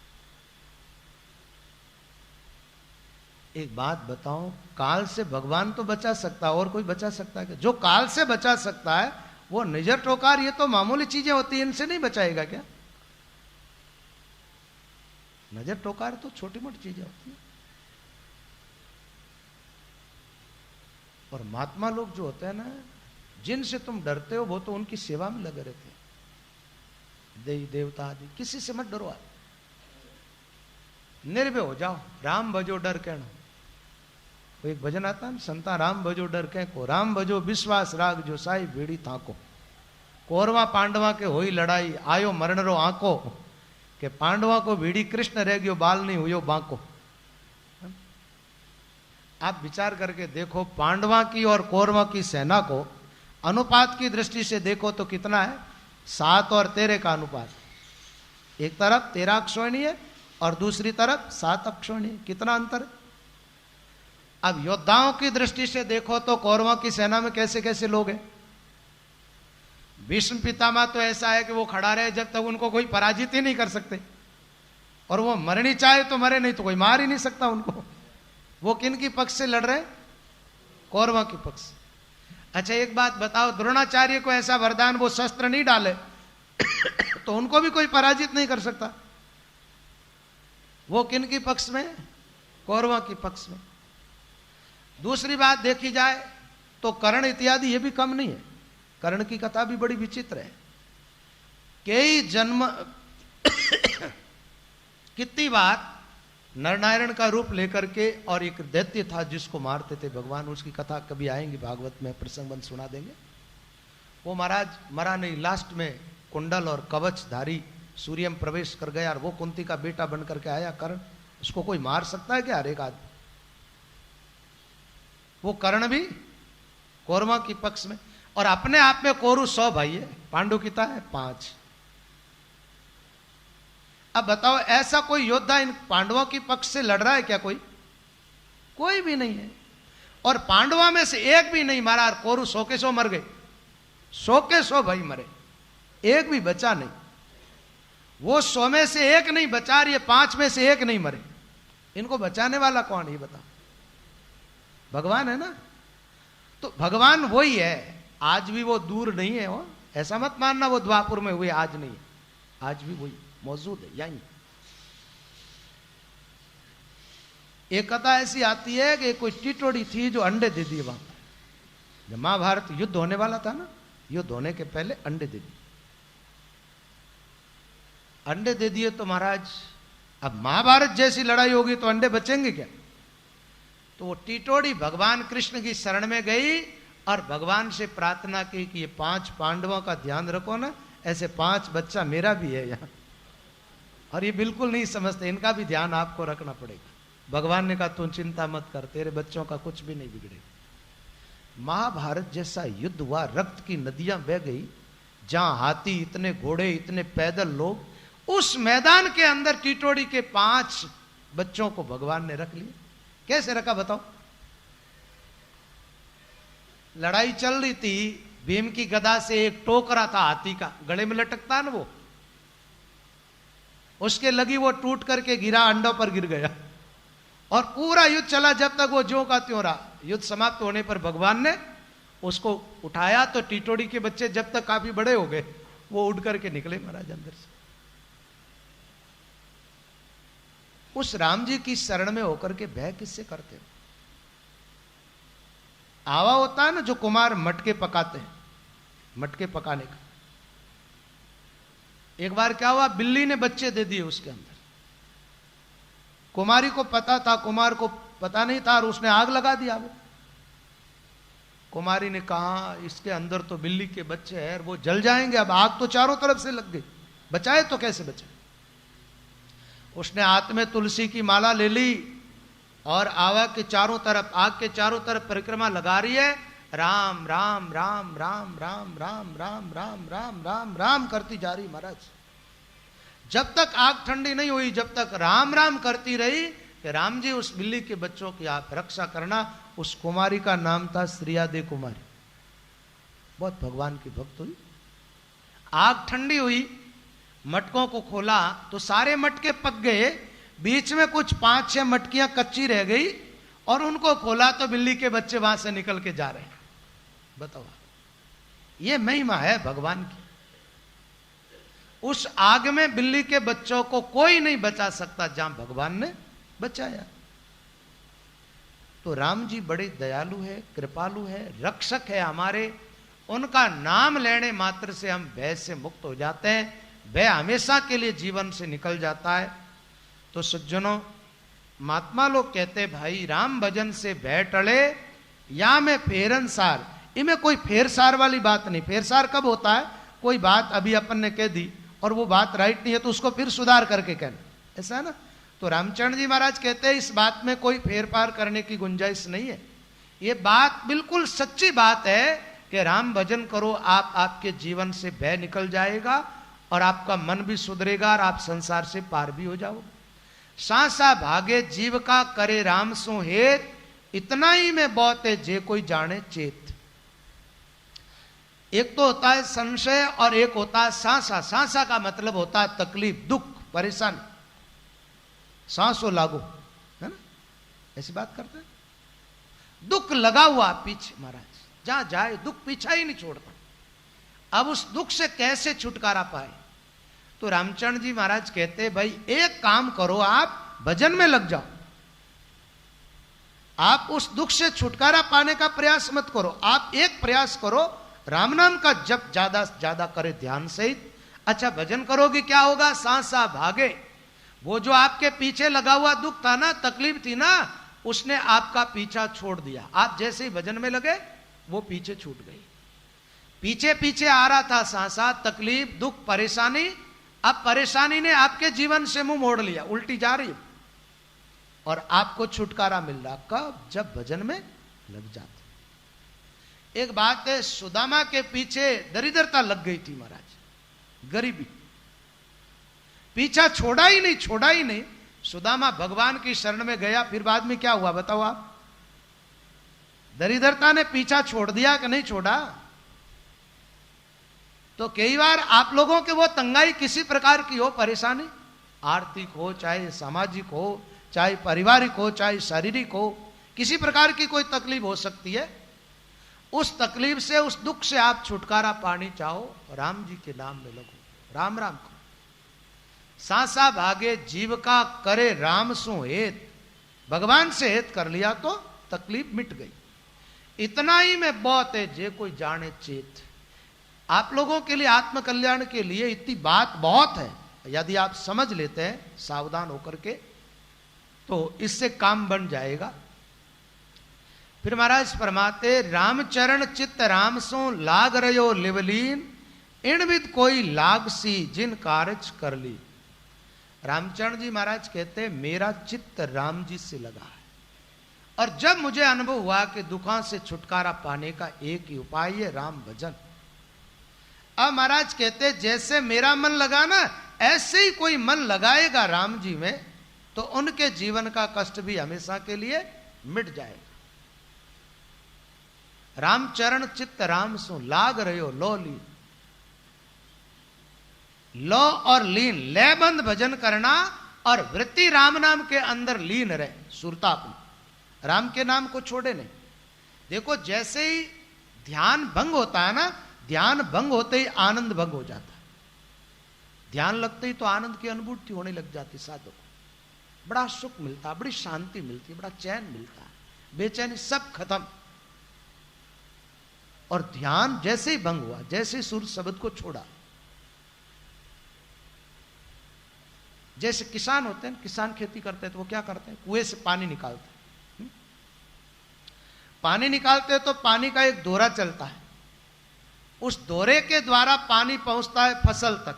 एक बात बताओ, काल से भगवान तो बचा सकता है, और कोई बचा सकता है क्या? जो काल से बचा सकता है वो नजर टोकार, ये तो मामूली चीजें होती हैं, इनसे नहीं बचाएगा क्या? नजर टोकार तो छोटी मोटी चीजें होती हैं। और महात्मा लोग जो होते हैं ना, जिनसे तुम डरते हो वो तो उनकी सेवा में लगे रहते हैं। देवी देवता आदि, किसी से मत डरो, निर्भय हो जाओ। राम भजो डर कहना, वो एक भजन आता है, संता राम भजो डर कह को, राम भजो विश्वास राग जो साई बेड़ी थाको, कौरवा पांडवा के होई लड़ाई आयो मरण रो आंको, के पांडवा को भीड़ी कृष्ण रह गयो बाल नहीं हुयो बांको। आप विचार करके देखो, पांडवा की और कौरवा की सेना को अनुपात की दृष्टि से देखो तो कितना है, 7 और 13 का अनुपात। एक तरफ 13 अक्षोहिणी है और दूसरी तरफ 7 अक्षोहिणी, कितना अंतर। अब योद्धाओं की दृष्टि से देखो तो कौरवों की सेना में कैसे कैसे लोग हैं। भीष्म पितामह तो ऐसा है कि वो खड़ा रहे जब तक उनको कोई पराजित ही नहीं कर सकते, और वो मरनी चाहे तो मरे, नहीं तो कोई मार ही नहीं सकता उनको। वो किन की पक्ष से लड़ रहे, कौरवों की पक्ष। अच्छा एक बात बताओ, द्रोणाचार्य को ऐसा वरदान वो शस्त्र नहीं डाले तो उनको भी कोई पराजित नहीं कर सकता। वो किन की पक्ष में, कौरवों की पक्ष में। दूसरी बात देखी जाए तो कर्ण इत्यादि ये भी कम नहीं है। कर्ण की कथा भी बड़ी विचित्र है। कई जन्म कितनी बार नरनारायण का रूप लेकर के, और एक दैत्य था जिसको मारते थे भगवान, उसकी कथा कभी आएंगी भागवत में, प्रसंग बंद सुना देंगे। वो महाराज मरा नहीं, लास्ट में कुंडल और कवच धारी सूर्य में प्रवेश कर गया, और वो कुंती का बेटा बन करके आया कर्ण। उसको कोई मार सकता है क्या? हर एक आदमी। वो कर्ण भी कौरवा की पक्ष में, और अपने आप में कौरव 100 भाई है, पांडु कितना है 5। अब बताओ ऐसा कोई योद्धा इन पांडवों की पक्ष से लड़ रहा है क्या? कोई भी नहीं है। और पांडवों में से एक भी नहीं मारा, और कौरव 100 के 100 मर गए, 100 के 100 भाई मरे, एक भी बचा नहीं। वो 100 में से एक नहीं बचा, ये 5 में से एक नहीं मरे। इनको बचाने वाला कौन, ये बताओ? भगवान है ना। तो भगवान वही है, आज भी वो दूर नहीं है। वो ऐसा मत मानना वो द्वापुर में हुए आज नहीं है, आज भी वही मौजूद है यहीं। एक कथा ऐसी आती है कि कोई टिटोड़ी थी जो अंडे दे दिए वहां पर। जब महाभारत युद्ध होने वाला था ना, युद्ध होने के पहले अंडे दे दिए। अंडे दे दिए तो महाराज अब महाभारत जैसी लड़ाई होगी तो अंडे बचेंगे क्या? तो वो टिटोड़ी भगवान कृष्ण की शरण में गई और भगवान से प्रार्थना की कि ये 5 पांडवों का ध्यान रखो ना, ऐसे 5 बच्चा मेरा भी है यहाँ, और ये बिल्कुल नहीं समझते, इनका भी ध्यान आपको रखना पड़ेगा। भगवान ने कहा तू चिंता मत कर, तेरे बच्चों का कुछ भी नहीं बिगड़ेगा। महाभारत जैसा युद्ध हुआ, रक्त की नदियां बह गई, जहां हाथी इतने, घोड़े इतने, पैदल लोग, उस मैदान के अंदर टिटोड़ी के 5 बच्चों को भगवान ने रख लिया। कैसे रखा बताओ? लड़ाई चल रही थी, भीम की गदा से एक टोकरा था हाथी का, गले में लटकता ना वो, उसके लगी, वो टूट करके गिरा, अंडों पर गिर गया, और पूरा युद्ध चला जब तक वो ज्यों का त्यों रहा। युद्ध समाप्त होने पर भगवान ने उसको उठाया तो टिटोड़ी के बच्चे जब तक काफी बड़े हो गए, वो उड़ करके निकले महाराज अंदर से। उस राम जी की शरण में होकर के भय किससे करते हो? आवा होता है ना जो कुमार मटके पकाते हैं, मटके पकाने का। एक बार क्या हुआ, बिल्ली ने बच्चे दे दिए उसके अंदर। कुमारी को पता था, कुमार को पता नहीं था, और उसने आग लगा दिया। वो कुमारी ने कहा इसके अंदर तो बिल्ली के बच्चे हैं, वो जल जाएंगे, अब आग तो चारों तरफ से लग गई, बचाए तो कैसे बचाए? उसने हाथ में तुलसी की माला ले ली और आवा के चारों तरफ, आग के चारों तरफ परिक्रमा लगा रही है, राम राम राम राम राम राम राम राम राम राम राम करती जा रही महाराज। जब तक आग ठंडी नहीं हुई, जब तक राम राम करती रही कि राम जी उस बिल्ली के बच्चों की आप रक्षा करना। उस कुमारी का नाम था श्रीयादे कुमारी, बहुत भगवान की भक्त हुई। आग ठंडी हुई, मटकों को खोला तो सारे मटके पक गए, बीच में कुछ 5-6 मटकियां कच्ची रह गई, और उनको खोला तो बिल्ली के बच्चे वहां से निकल के जा रहे हैं। बताओ, ये महिमा है भगवान की। उस आग में बिल्ली के बच्चों को कोई नहीं बचा सकता जहां भगवान ने बचाया। तो राम जी बड़े दयालु है, कृपालु है, रक्षक है हमारे। उनका नाम लेने मात्र से हम भय से मुक्त हो जाते हैं, भय हमेशा के लिए जीवन से निकल जाता है। तो सज्जनों, महात्मा लोग कहते भाई राम भजन से भय टले या में फेरन सार। इनमें कोई फेर सार वाली बात नहीं। फेर सार कब होता है? कोई बात अभी अपन ने कह दी और वो बात राइट नहीं है तो उसको फिर सुधार करके कहना, ऐसा है ना। तो रामचंद्र जी महाराज कहते हैं इस बात में कोई फेर पार करने की गुंजाइश नहीं है। ये बात बिल्कुल सच्ची बात है कि राम भजन करो, आप आपके जीवन से भय निकल जाएगा और आपका मन भी सुधरेगा और आप संसार से पार भी हो जाओगे। सांसा भागे जीव का करे राम सो हेत, इतना ही में बहुत है जे कोई जाने चेत। एक तो होता है संशय और एक होता है सांसा। सांसा का मतलब होता है तकलीफ, दुख, परेशानी। सांसो लागो, है ना, ऐसी बात करते हैं। दुख लगा हुआ पीछे महाराज, जहां जाए दुख पीछा ही नहीं छोड़ता। अब उस दुख से कैसे छुटकारा पाए? तो रामचंद्र जी महाराज कहते भाई एक काम करो, आप भजन में लग जाओ। आप उस दुख से छुटकारा पाने का प्रयास मत करो, आप एक प्रयास करो, राम नाम का जप ज्यादा से ज्यादा करे ध्यान सहित। अच्छा, भजन करोगे क्या होगा? सांसा भागे। वो जो आपके पीछे लगा हुआ दुख था ना, तकलीफ थी ना, उसने आपका पीछा छोड़ दिया। आप जैसे ही भजन में लगे वो पीछे छूट गई। पीछे पीछे आ रहा था सांसा, तकलीफ, दुख, परेशानी। अब परेशानी ने आपके जीवन से मुंह मोड़ लिया, उल्टी जा रही और आपको छुटकारा मिल रहा। कब? जब भजन में लग जाते। एक बात है, सुदामा के पीछे दरिद्रता लग गई थी महाराज, गरीबी, पीछा छोड़ा ही नहीं, छोड़ा ही नहीं। सुदामा भगवान की शरण में गया, फिर बाद में क्या हुआ बताओ आप? दरिद्रता ने पीछा छोड़ दिया कि नहीं छोड़ा? तो कई बार आप लोगों के वो तंगाई किसी प्रकार की हो, परेशानी, आर्थिक हो, चाहे सामाजिक हो, चाहे पारिवारिक हो, चाहे शारीरिक हो, किसी प्रकार की कोई तकलीफ हो सकती है, उस तकलीफ से, उस दुख से आप छुटकारा पानी चाहो, राम जी के नाम में लगो, राम राम करो। सांसा भागे जीव का करे राम सो हेत, भगवान से हेत कर लिया तो तकलीफ मिट गई। इतना ही में बहुत है जे कोई जाने चेत। आप लोगों के लिए, आत्म कल्याण के लिए इतनी बात बहुत है, यदि आप समझ लेते हैं सावधान होकर के तो इससे काम बन जाएगा। फिर महाराज फरमाते, रामचरण चित्त राम सो लाग रयो लिवलीन, इन विद कोई लाग सी जिन कारज कर ली। रामचरण जी महाराज कहते, मेरा चित्त राम जी से लगा है, और जब मुझे अनुभव हुआ कि दुखों से छुटकारा पाने का एक ही उपाय है राम भजन। अब महाराज कहते, जैसे मेरा मन लगा ना, ऐसे ही कोई मन लगाएगा राम जी में तो उनके जीवन का कष्ट भी हमेशा के लिए मिट जाएगा। रामचरण चित्त राम सो लाग रहो लो लीन, लो और लीन, लयबंद भजन करना और वृत्ति राम नाम के अंदर लीन रहे, सुरता अपनी राम के नाम को छोड़े नहीं। देखो जैसे ही ध्यान भंग होता है ना, ध्यान भंग होते ही आनंद भंग हो जाता है। ध्यान लगते ही तो आनंद की अनुभूति होने लग जाती साधु को, बड़ा सुख मिलता है, बड़ी शांति मिलती है, बड़ा चैन मिलता है, बेचैनी सब खत्म। और ध्यान जैसे ही भंग हुआ, जैसे सुर शब्द को छोड़ा, जैसे किसान होते हैं, किसान खेती करते हैं तो वो क्या करते हैं, कुएं से पानी निकालते हैं। पानी निकालते हैं तो पानी का एक दोरा चलता है, उस दोरे के द्वारा पानी पहुंचता है फसल तक,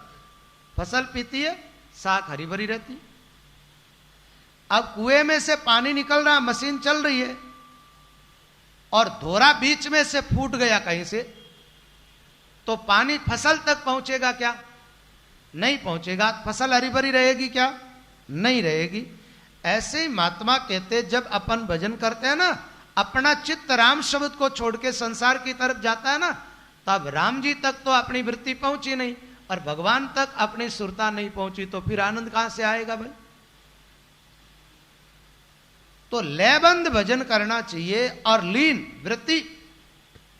फसल पीती है, साग हरी भरी रहती है। अब कुएं में से पानी निकल रहा, मशीन चल रही है, और दोरा बीच में से फूट गया कहीं से, तो पानी फसल तक पहुंचेगा क्या? नहीं पहुंचेगा। फसल हरी भरी रहेगी क्या? नहीं रहेगी। ऐसे ही महात्मा कहते, जब अपन भजन करते हैं ना, अपना चित्त राम शब्द को छोड़ के संसार की तरफ जाता है ना, तब राम जी तक तो अपनी वृत्ति पहुंची नहीं, और भगवान तक अपनी सुरता नहीं पहुंची, तो फिर आनंद कहां से आएगा भाई? तो लयबंद भजन करना चाहिए, और लीन वृत्ति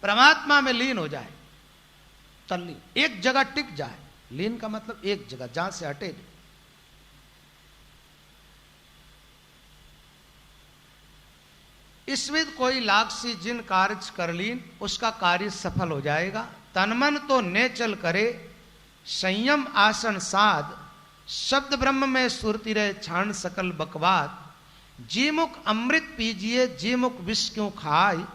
परमात्मा में लीन हो जाए, तल्लीन, एक जगह टिक जाए। लीन का मतलब एक जगह, जहां से हटे नहीं। इसविद कोई लागसी जिन कार्य कर लीन, उसका कार्य सफल हो जाएगा। तनमन तो नेचल करे, संयम आसन साध, शब्द ब्रह्म में सुरती रहे छाण सकल बकवाद। जी मुख अमृत पीजिए, जी मुख विष क्यों खाए,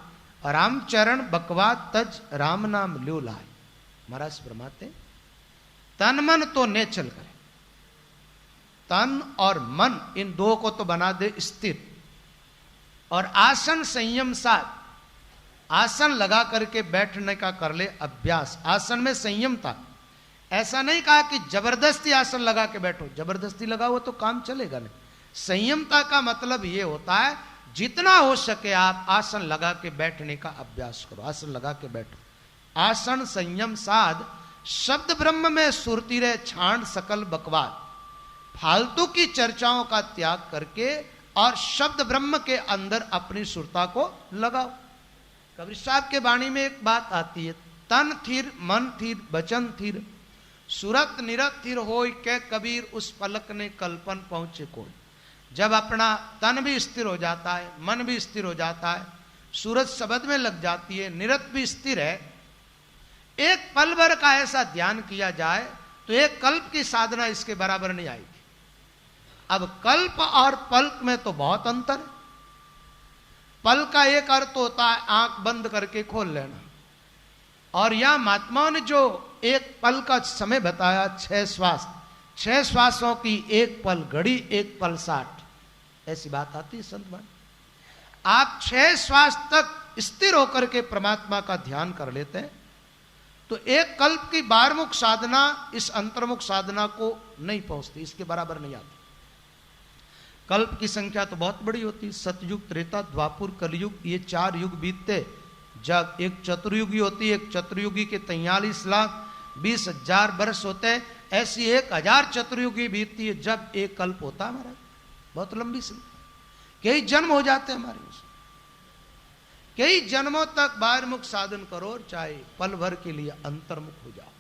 रामचरण बकवाद तज राम नाम ल्यो लाए। महाराज फरमाते, तन मन तो नेचल करे, तन और मन इन दो को तो बना दे स्थिर, और आसन संयम साथ, आसन लगा करके बैठने का कर ले अभ्यास। आसन में संयम था, ऐसा नहीं कहा कि जबरदस्ती आसन लगा के बैठो, जबरदस्ती लगाओ तो काम चलेगा नहीं। संयमता का मतलब यह होता है, जितना हो सके आप आसन लगा के बैठने का अभ्यास करो, आसन लगा के बैठो। आसन संयम साध, शब्द ब्रह्म में सुरती रहे छांड सकल बकवाद। फालतू की चर्चाओं का त्याग करके और शब्द ब्रह्म के अंदर अपनी सुरता को लगाओ। कबीर साहब के वाणी में एक बात आती है, तन थिर मन थिर बचन थिर, सुरत निरत थिर होय के कबीर उस पलक ने कल्पन पहुंचे कोई। जब अपना तन भी स्थिर हो जाता है, मन भी स्थिर हो जाता है, सूरज शब्द में लग जाती है, निरत भी स्थिर है, एक पल भर का ऐसा ध्यान किया जाए तो एक कल्प की साधना इसके बराबर नहीं आएगी। अब कल्प और पल्प में तो बहुत अंतर है। पल का एक अर्थ होता है आंख बंद करके खोल लेना, और यहां महात्माओं ने जो एक पल का समय बताया, 6 श्वास, 6 श्वासों की एक पल घड़ी, एक पल 60, ऐसी बात आती है संत बाणी। आप 6 श्वास तक स्थिर होकर के परमात्मा का ध्यान कर लेते हैं तो एक कल्प की बारमुख साधना इस अंतर्मुख साधना को नहीं पहुंचती, इसके बराबर नहीं आती। कल्प की संख्या तो बहुत बड़ी होती है, सतयुग, त्रेता, द्वापुर, कलयुग, ये 4 युग बीतते जब एक चतुर्युगी होती है। एक चतुर्युगी के 43,20,000 वर्ष होते हैं, ऐसी 1,000 चतुर्युगी बीतती है जब एक कल्प होता है महाराज। बहुत लंबी कई जन्म हो जाते हैं हमारे उसमें। कई जन्मों तक बाहिर्मुख साधन करो, चाहे पल भर के लिए अंतर्मुख हो जाओ,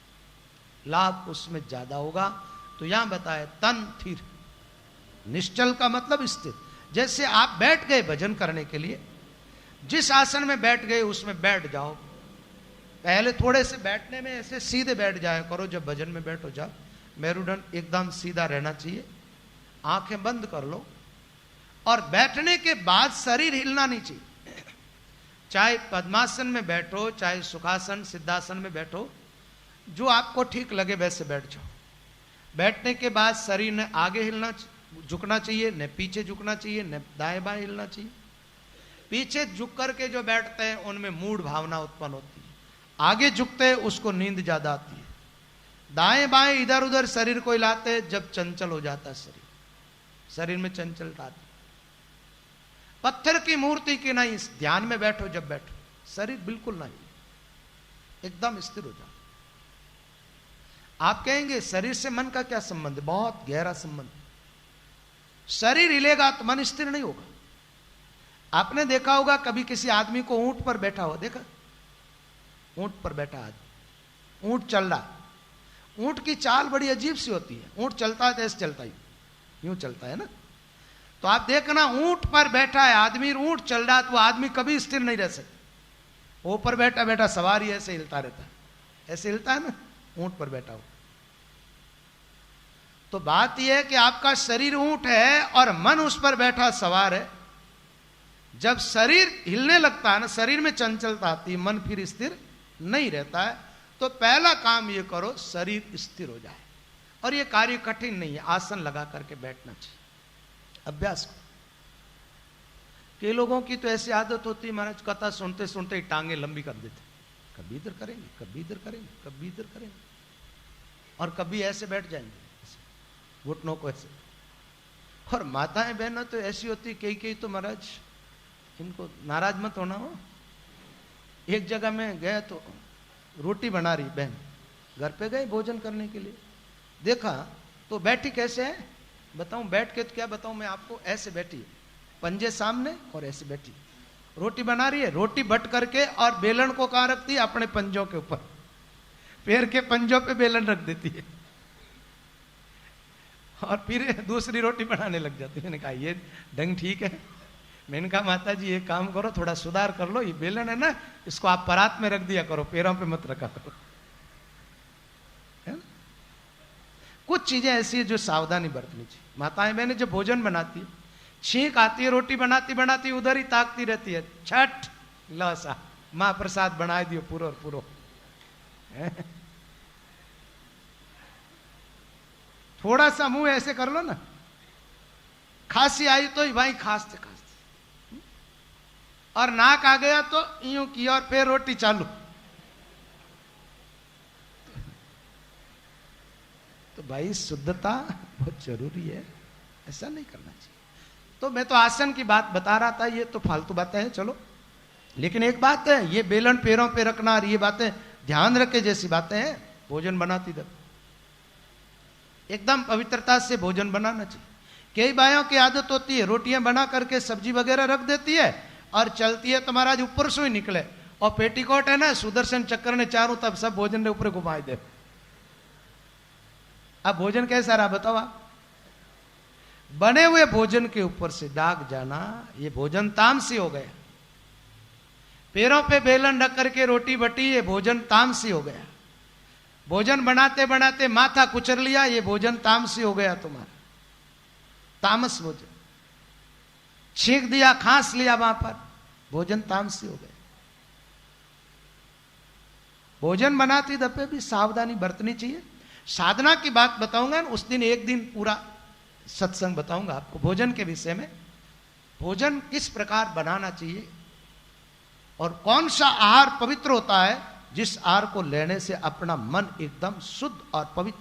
लाभ उसमें ज्यादा होगा। तो यहां बताए तन थिर, निश्चल का मतलब स्थिर। जैसे आप बैठ गए भजन करने के लिए, जिस आसन में बैठ गए उसमें बैठ जाओ। पहले थोड़े से बैठने में ऐसे सीधे बैठ जाया करो, जब भजन में बैठो जाओ मेरुदंड एकदम सीधा रहना चाहिए, आंखें बंद कर लो। और बैठने के बाद शरीर हिलना नहीं चाहिए। चाहे पद्मासन में बैठो, चाहे सुखासन सिद्धासन में बैठो, जो आपको ठीक लगे वैसे बैठ जाओ। बैठने के बाद शरीर ने आगे हिलना झुकना चाहिए, न पीछे झुकना चाहिए, न दाएं बाएं हिलना चाहिए। पीछे झुक करके जो बैठते हैं उनमें मूढ़ भावना उत्पन्न होती है, आगे झुकते हैं उसको नींद ज्यादा आती है। दाएं बाएं इधर उधर शरीर को हिलाते हैं जब चंचल हो जाता है शरीर में चंचलता आती है। पत्थर की मूर्ति की नहीं, ध्यान में बैठो, जब बैठो शरीर बिल्कुल नहीं, एकदम स्थिर हो जाओ। आप कहेंगे शरीर से मन का क्या संबंध है? बहुत गहरा संबंध। शरीर हिलेगा तो मन स्थिर नहीं होगा। आपने देखा होगा कभी किसी आदमी को ऊंट पर बैठा हो, देखा? ऊंट पर बैठा आदमी, ऊंट चल रहा, ऊंट की चाल बड़ी अजीब सी होती है। ऊंट चलता है तो ऐसे चलता ही, यूं चलता है ना। तो आप देखना ऊंट पर बैठा है आदमी, ऊंट चल रहा है, तो आदमी कभी स्थिर नहीं रह सकता। ऊपर बैठा बैठा सवारी ऐसे हिलता रहता है, ऐसे हिलता है ना ऊंट पर बैठा हो। तो बात यह है कि आपका शरीर ऊंट है और मन उस पर बैठा सवार है। जब शरीर हिलने लगता है ना, शरीर में चंचलता आती है, मन फिर स्थिर नहीं रहता है। तो पहला काम ये करो, शरीर स्थिर हो जाए। और ये कार्य कठिन नहीं है, आसन लगा करके बैठना चाहिए, अभ्यास करो। कई लोगों की तो ऐसी आदत होती है, महाराज कथा सुनते सुनते ही टांगे लंबी कर देते, कभी इधर करेंगे, कभी इधर करेंगे, कभी इधर करेंगे, और कभी ऐसे बैठ जाएंगे घुटनों को ऐसे। और माताएं बहनें तो ऐसी होती, कई कई तो महाराज, इनको नाराज मत होना हो। एक जगह में गया तो रोटी बना रही बहन, घर पे गए भोजन करने के लिए, देखा तो बैठी कैसे है बताऊं, बैठ के तो क्या बताऊं मैं आपको, ऐसे बैठी है, पंजे सामने और ऐसे बैठी, रोटी बना रही है, रोटी बट करके, और बेलन को कहां रखती है? अपने पंजों के ऊपर, पैर के पंजों पे बेलन रख देती है, और फिर दूसरी रोटी बनाने लग जाती है। मैंने कहा ये ढंग ठीक है? मैंने कहा माता जी एक काम करो, थोड़ा सुधार कर लो, ये बेलन है ना, इसको आप परात में रख दिया करो, पैरों पे मत रखा करो। है ना? कुछ चीजें ऐसी है जो सावधानी बरतनी चाहिए। माताएं बहनें जब भोजन बनाती है, छींक आती है, रोटी बनाती बनाती उधर ही ताकती रहती है, छठ लसा मां प्रसाद बना दियो पूरो और पूरो। थोड़ा सा मुंह ऐसे कर लो ना, खांसी आई तो भाई खांसते खांसते, और नाक आ गया तो यूं की, और फिर रोटी चालू। तो भाई शुद्धता बहुत जरूरी है, ऐसा नहीं करना चाहिए। तो मैं तो आसन की बात बता रहा था, ये तो फालतू बातें हैं चलो, लेकिन एक बात है, ये बेलन पैरों पे रखना और ये बातें ध्यान रखे जैसी बातें हैं। भोजन बनाती तब एकदम पवित्रता से भोजन बनाना चाहिए। कई बायों की आदत होती है, रोटियां बना करके सब्जी वगैरह रख देती है और चलती है तो महाराज ऊपर से ही निकले, और पेटीकोट है ना, सुदर्शन चक्र ने चारों तब सब भोजन ने ऊपर घुमाए दे। अब भोजन कैसा रहा बताओ आप? बने हुए भोजन के ऊपर से दाग जाना, ये भोजन तामसी हो गया। पैरों पे बेलन रख करके रोटी बटी, ये भोजन तामसी हो गया। भोजन बनाते बनाते माथा कुचर लिया, ये भोजन तामसी हो गया तुम्हारा, तामस भोजन। छींक दिया, खांस लिया वहां पर, भोजन तामसी हो गया। भोजन बनाती दफे भी सावधानी बरतनी चाहिए। साधना की बात बताऊंगा, उस दिन एक दिन पूरा सत्संग बताऊंगा आपको भोजन के विषय में। भोजन किस प्रकार बनाना चाहिए और कौन सा आहार पवित्र होता है, जिस आहार को लेने से अपना मन एकदम शुद्ध और पवित्र